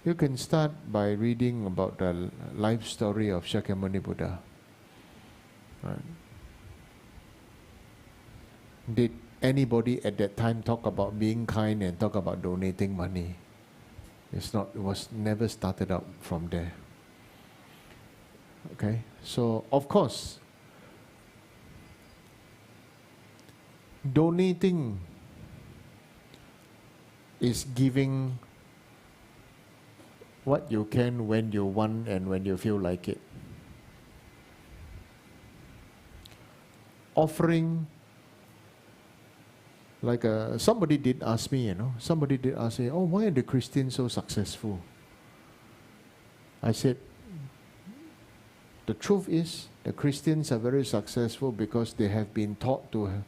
You can start by reading about the life story of Shakyamuni Buddha. Right. Did anybody at that time talk about being kind and talk about donating money? It was never started out from there. Okay, so of course, donating is giving what you can when you want and when you feel like it. Offering, like somebody did ask me, oh, why are the Christians so successful? I said, the truth is, the Christians are very successful because they have been taught to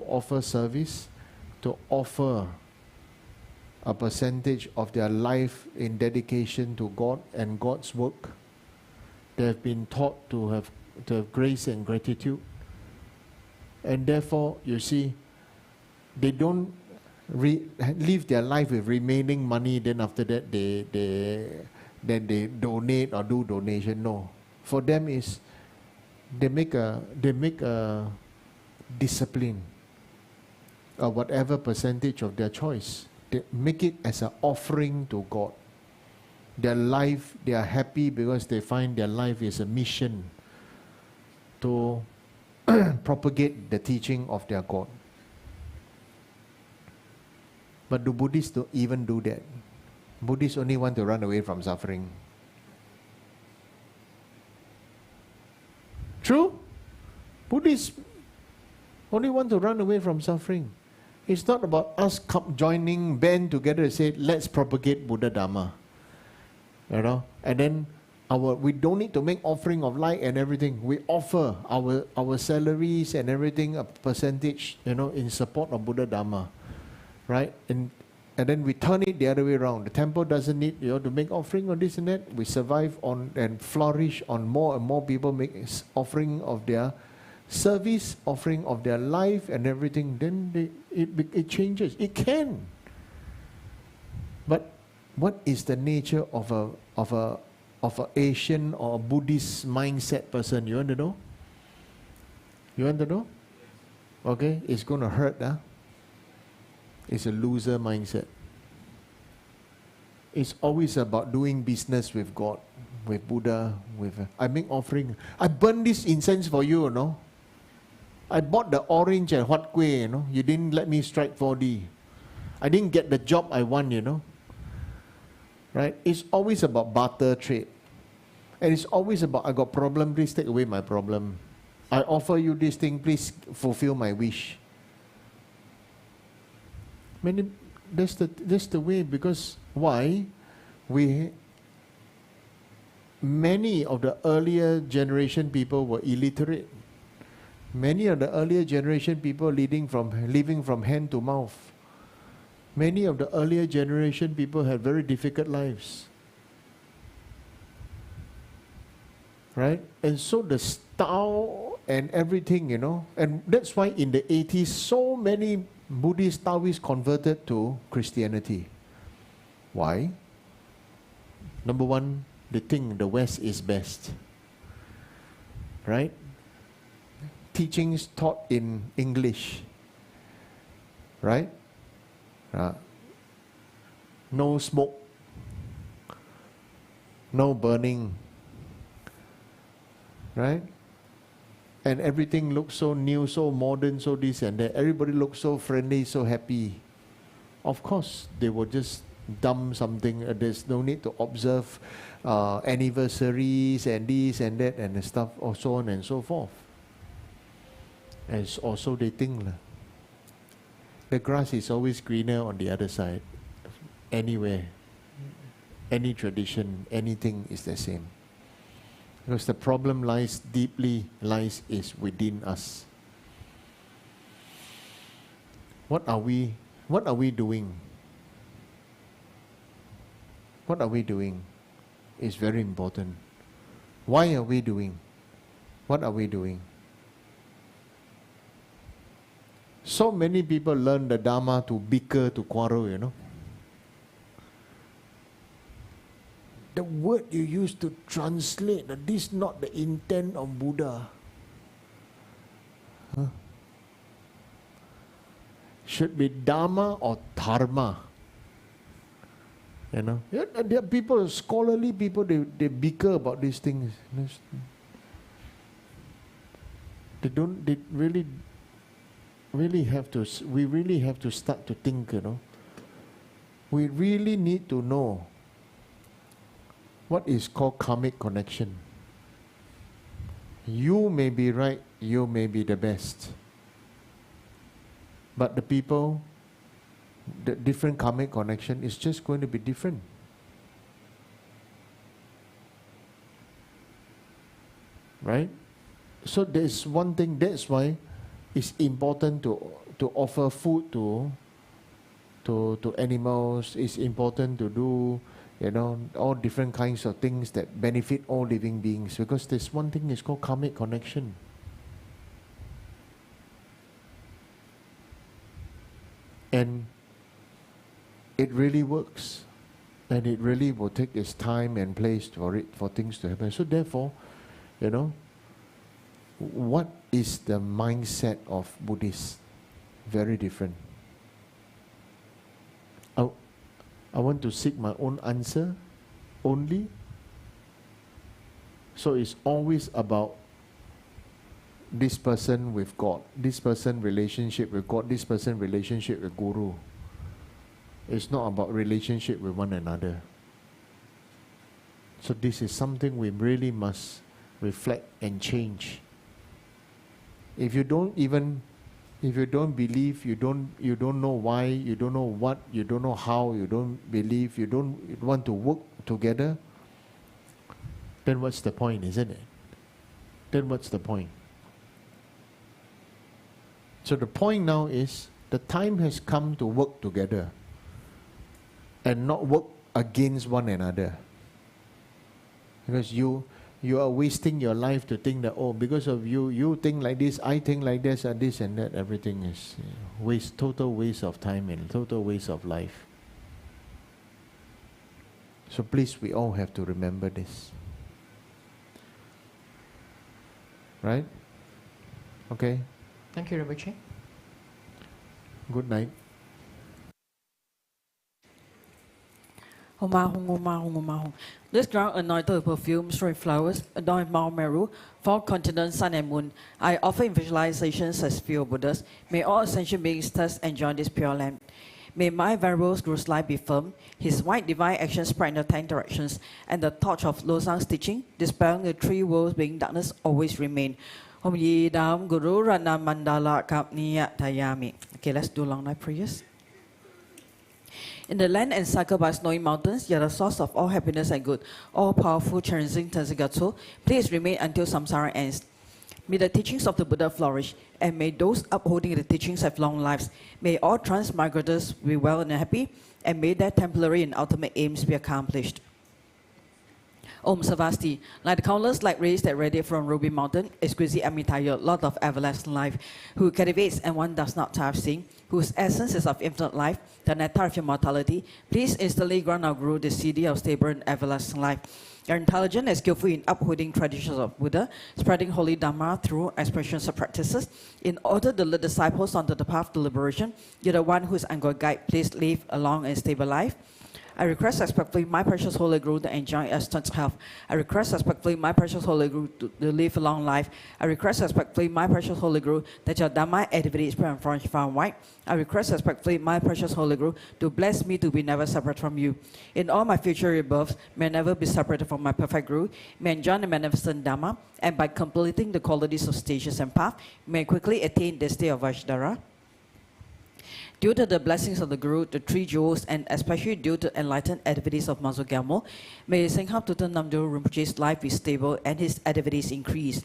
offer service, to offer a percentage of their life in dedication to God and God's work. They have been taught to have grace and gratitude. And therefore, you see, they don't live their life with remaining money, then after that they donate or do donation. No. For them is they make a discipline or whatever percentage of their choice. They make it as an offering to God. Their life, they are happy because they find their life is a mission to propagate the teaching of their God. But the Buddhists don't even do that. Buddhists only want to run away from suffering. True? Buddhists only want to run away from suffering. It's not about us joining band together and say, let's propagate Buddha Dharma. And then we don't need to make offering of light and everything. We offer our salaries and everything, a percentage, in support of Buddha Dharma. Right? And then we turn it the other way around. The temple doesn't need to make offering on this and that. We survive on and flourish on more and more people make offering of their service, offering of their life and everything. Then it changes. It can. But what is the nature of a Asian or Buddhist mindset person? You want to know? You want to know? Okay, it's going to hurt, huh? It's a loser mindset. It's always about doing business with God, with Buddha, I make offering. I burn this incense for you, I bought the orange and hot kueh, You didn't let me strike 4D. I didn't get the job I want, Right? It's always about barter trade. And it's always about, I got problem, please take away my problem. I offer you this thing, please fulfill my wish. That's the way, because why? Many of the earlier generation people were illiterate. Many of the earlier generation people living from hand to mouth. Many of the earlier generation people had very difficult lives. right? And so the style and everything, you know, and that's why in the 80s, so many Buddhist Taoists converted to Christianity. Why? Number one, they think the West is best, right? Teachings taught in English, right? No smoke, no burning, right? And everything looks so new, so modern, so this and that. Everybody looks so friendly, so happy. Of course, they will just dump something. There's no need to observe anniversaries and this and that and stuff, or so on and so forth. And also they think the grass is always greener on the other side. Anywhere, any tradition, anything is the same. Because the problem lies is within us. What are we doing? What are we doing is very important. Why are we doing? What are we doing? So many people learn the Dharma to bicker, to quarrel, you know. The word you use to translate, this is not the intent of Buddha. Should be Dharma or Dharma. You know, there are people, scholarly people, they bicker about these things. They really have to, we really have to start to think, you know. We really need to know what is called karmic connection. You may be right, you may be the best. But the people, the different karmic connection is just going to be different. Right? So there's one thing, that's why it's important to offer food to animals. It's important to do, you know, all different kinds of things that benefit all living beings, because there's one thing is called karmic connection. And it really works, and it really will take its time and place for things to happen. So therefore, you know, what is the mindset of Buddhists? Very different. I want to seek my own answer only. So it's always about this person with God, this person relationship with God, this person relationship with Guru. It's not about relationship with one another. So this is something we really must reflect and change. If you don't believe, you don't know why, you don't know what, you don't know how, you don't believe, you don't want to work together, then what's the point, isn't it? Then what's the point? So the point now is the time has come to work together and not work against one another. Because you are wasting your life to think that, oh, because of you think like this, I think like this, and this and that. Everything is total waste of time and total waste of life. So please, we all have to remember this. Right? Okay? Thank you, Rinpoche. Good night. This ground anointed with perfume, strange flowers, adorned with Mount Meru, 4 continents, sun and moon. I offer in visualizations as pure Buddhas. May all ascension beings thus enjoy this pure land. May my venerable Guru's life be firm, his white divine action spread in the 10 directions, and the torch of Losang's teaching, dispelling the 3 worlds being darkness, always remain. Om Yidam Guru Rana Mandala Kapniya Tayami. Okay, let's do long night prayers. In the land encircled by snowy mountains, you are the source of all happiness and good, all-powerful, transcending Tanzigatsu. Please remain until samsara ends. May the teachings of the Buddha flourish, and may those upholding the teachings have long lives. May all transmigrators be well and happy, and may their temporary and ultimate aims be accomplished. Om Savasti, like the countless light rays that radiate from Ruby Mountain, exquisite Amitaya, Lord of everlasting life, who cultivates and one does not tire of seeing, whose essence is of infinite life, the nectar of immortality, please instantly grant our Guru the city of stable and everlasting life. You're intelligent and skillful in upholding traditions of Buddha, spreading holy Dharma through expressions of practices. In order to lead disciples onto the path to liberation, you're the one who is our guide. Please live a long and stable life. I request respectfully my precious Holy Guru to enjoy excellent health. I request respectfully my precious Holy Guru to live a long life. I request respectfully my precious Holy Guru that your Dharma activity spread and flourish far and wide. I request respectfully my precious Holy Guru to bless me to be never separate from you. In all my future rebirths, may I never be separated from my perfect Guru. May I enjoy the magnificent Dharma, and by completing the qualities of stages and path, may I quickly attain the state of Vaishdhara. Due to the blessings of the Guru, the three jewels, and especially due to enlightened activities of Mazu Gyalmo, may Singha Rinpoche's life be stable and his activities increase.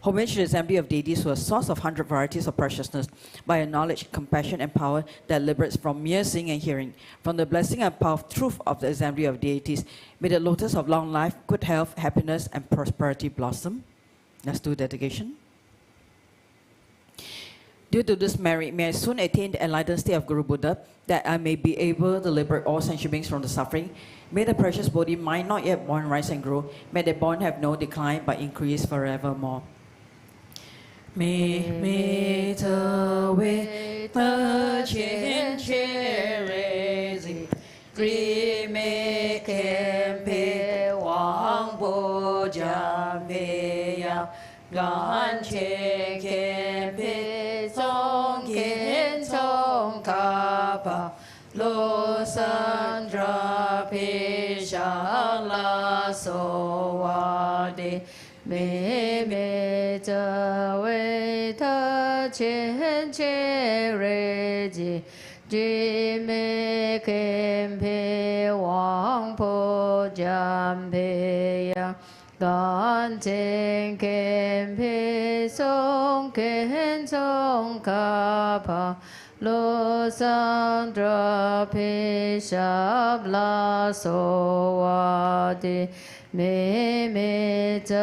Homage to the assembly of deities who are source of 100 varieties of preciousness by a knowledge, compassion, and power that liberates from mere seeing and hearing. From the blessing and power of truth of the assembly of deities, may the lotus of long life, good health, happiness, and prosperity blossom. Let's do dedication. Due to this merit, may I soon attain the enlightened state of Guru Buddha, that I may be able to liberate all sentient beings from the suffering. May the precious Bodhi mind not yet born rise and grow. May the born have no decline but increase forevermore. Me te we te chen che re zi tri me kem pe wang bo jam pe ya gan che kem pe song ken song ka pa lo san dra pe shang la so wa de me me te we te chen che re ji ji me kem pe wang po jam pe ya gan chen kem pe song ken song ka pa lo san dra pe shab la so wa de me me te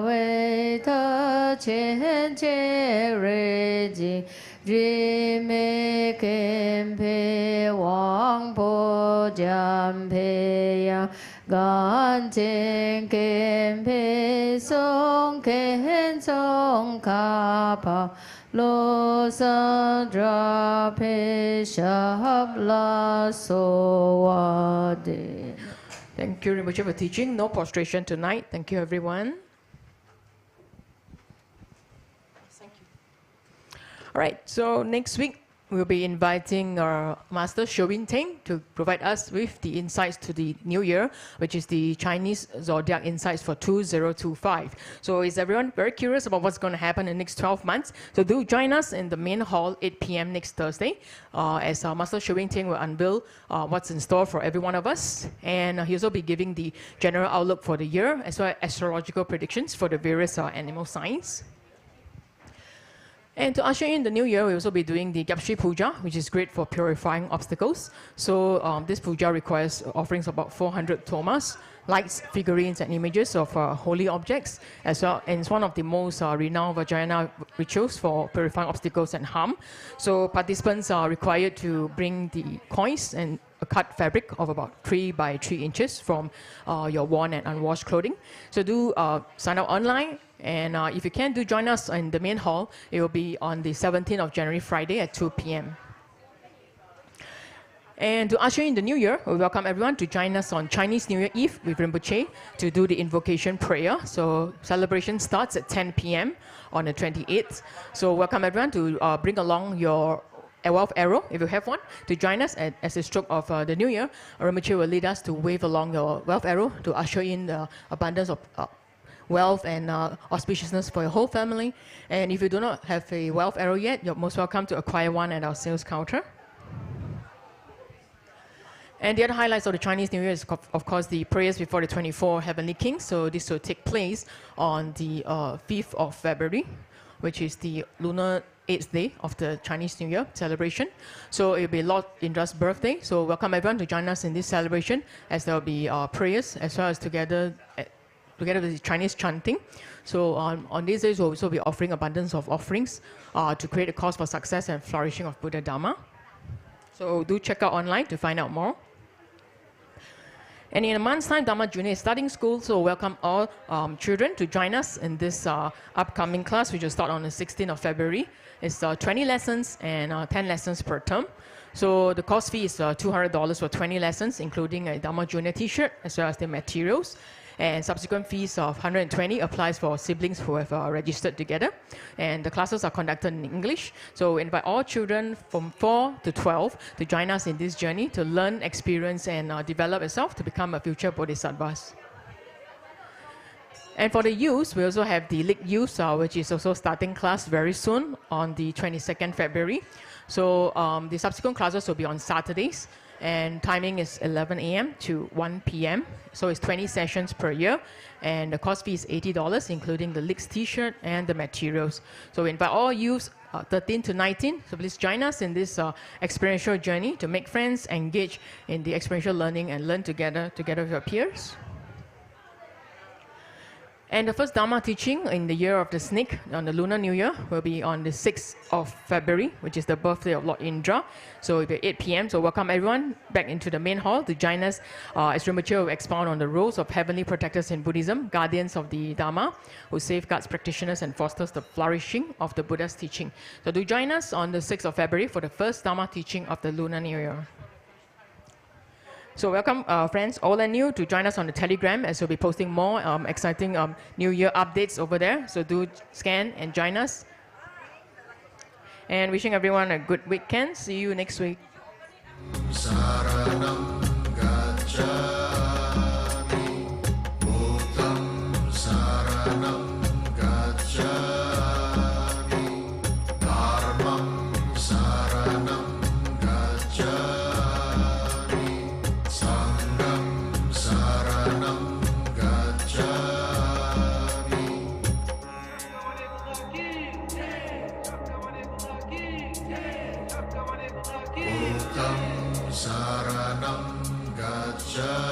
we te chen che re ji ji me kem pe wang po jam pe ya gan chen kem pe song ken song ka pa lo san dra pe shab la so wa de. Thank you, Rinpoche, for teaching. No prostration tonight. Thank you, everyone. Thank you. All right, so next week, we'll be inviting our Master Showin Teng to provide us with the insights to the new year, which is the Chinese Zodiac Insights for 2025. So is everyone very curious about what's going to happen in the next 12 months? So do join us in the main hall, 8 p.m. next Thursday, as our Master Showin Teng will unveil what's in store for every one of us. And he'll also be giving the general outlook for the year, as well as astrological predictions for the various animal signs. And to usher in the new year, we'll also be doing the Gyapshi Puja, which is great for purifying obstacles. So this puja requires offerings of about 400 thomas, lights, figurines, and images of holy objects, as well. And it's one of the most renowned Vajrayana rituals for purifying obstacles and harm. So participants are required to bring the coins and a cut fabric of about 3 by 3 inches from your worn and unwashed clothing. So do sign up online. And if you can, do join us in the main hall. It will be on the 17th of January, Friday at 2 p.m. And to usher in the new year, we welcome everyone to join us on Chinese New Year Eve with Rinpoche to do the invocation prayer. So celebration starts at 10 p.m. on the 28th. So welcome everyone to bring along your wealth arrow, if you have one, to join us as a stroke of the new year. Rinpoche will lead us to wave along your wealth arrow to usher in the abundance of wealth and auspiciousness for your whole family. And if you do not have a wealth arrow yet, you're most welcome to acquire one at our sales counter. And the other highlights of the Chinese New Year is, of course, the prayers before the 24 Heavenly Kings. So this will take place on the 5th of February, which is the lunar 8th day of the Chinese New Year celebration. So it will be Lord Indra's birthday. So welcome everyone to join us in this celebration, as there will be prayers as well as together with the Chinese chanting. So on these days, we'll also be offering abundance of offerings to create a cause for success and flourishing of Buddha Dharma. So do check out online to find out more. And in a month's time, Dharma Junior is starting school, so welcome all children to join us in this upcoming class, which will start on the 16th of February. It's 20 lessons and 10 lessons per term. So the course fee is $200 for 20 lessons, including a Dharma Junior t-shirt, as well as the materials. And subsequent fees of $120 applies for siblings who have registered together. And the classes are conducted in English. So invite all children from 4 to 12 to join us in this journey to learn, experience, and develop yourself to become a future bodhisattvas. And for the youth, we also have the League Youth, which is also starting class very soon on the 22nd February. So the subsequent classes will be on Saturdays. And timing is 11 a.m. to 1 p.m. So it's 20 sessions per year. And the cost fee is $80, including the Leaks t-shirt and the materials. So we invite all youths 13 to 19. So please join us in this experiential journey to make friends, engage in the experiential learning, and learn together with your peers. And the first Dharma teaching in the year of the snake on the Lunar New Year will be on the 6th of February, which is the birthday of Lord Indra. So it will be 8 p.m. So welcome everyone back into the main hall to join us as Rinpoche will expound on the roles of heavenly protectors in Buddhism, guardians of the Dharma, who safeguards practitioners and fosters the flourishing of the Buddha's teaching. So do join us on the 6th of February for the first Dharma teaching of the Lunar New Year. So welcome, friends, old and new, to join us on the Telegram, as we'll be posting more exciting New Year updates over there. So do scan and join us. And wishing everyone a good weekend. See you next week. Saranam gacchami, Buddham saranam gacchami, Dharmam saranam gacchami, Sangham saranam gacchami. Buddham saranam gacchami,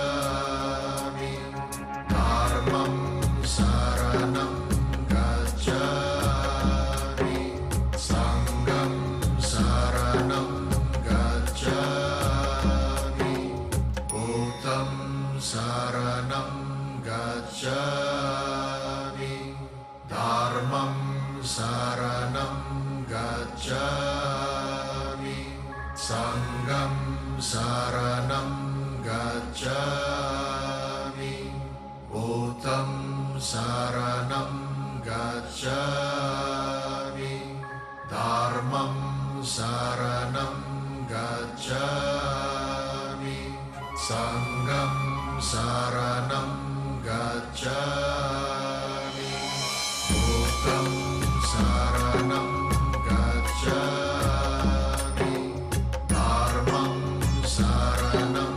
Dharmam saranam gacchami, Sangham saranam gacchami, Buddham saranam gacchami, Dharmam saranam gacchami, Sangham saranam gacchami, Buddham saranam gacchami, Dharmam saranam gacchami, Sangham saranam gacchami, Buddham saranam gacchami, Dharmam saranam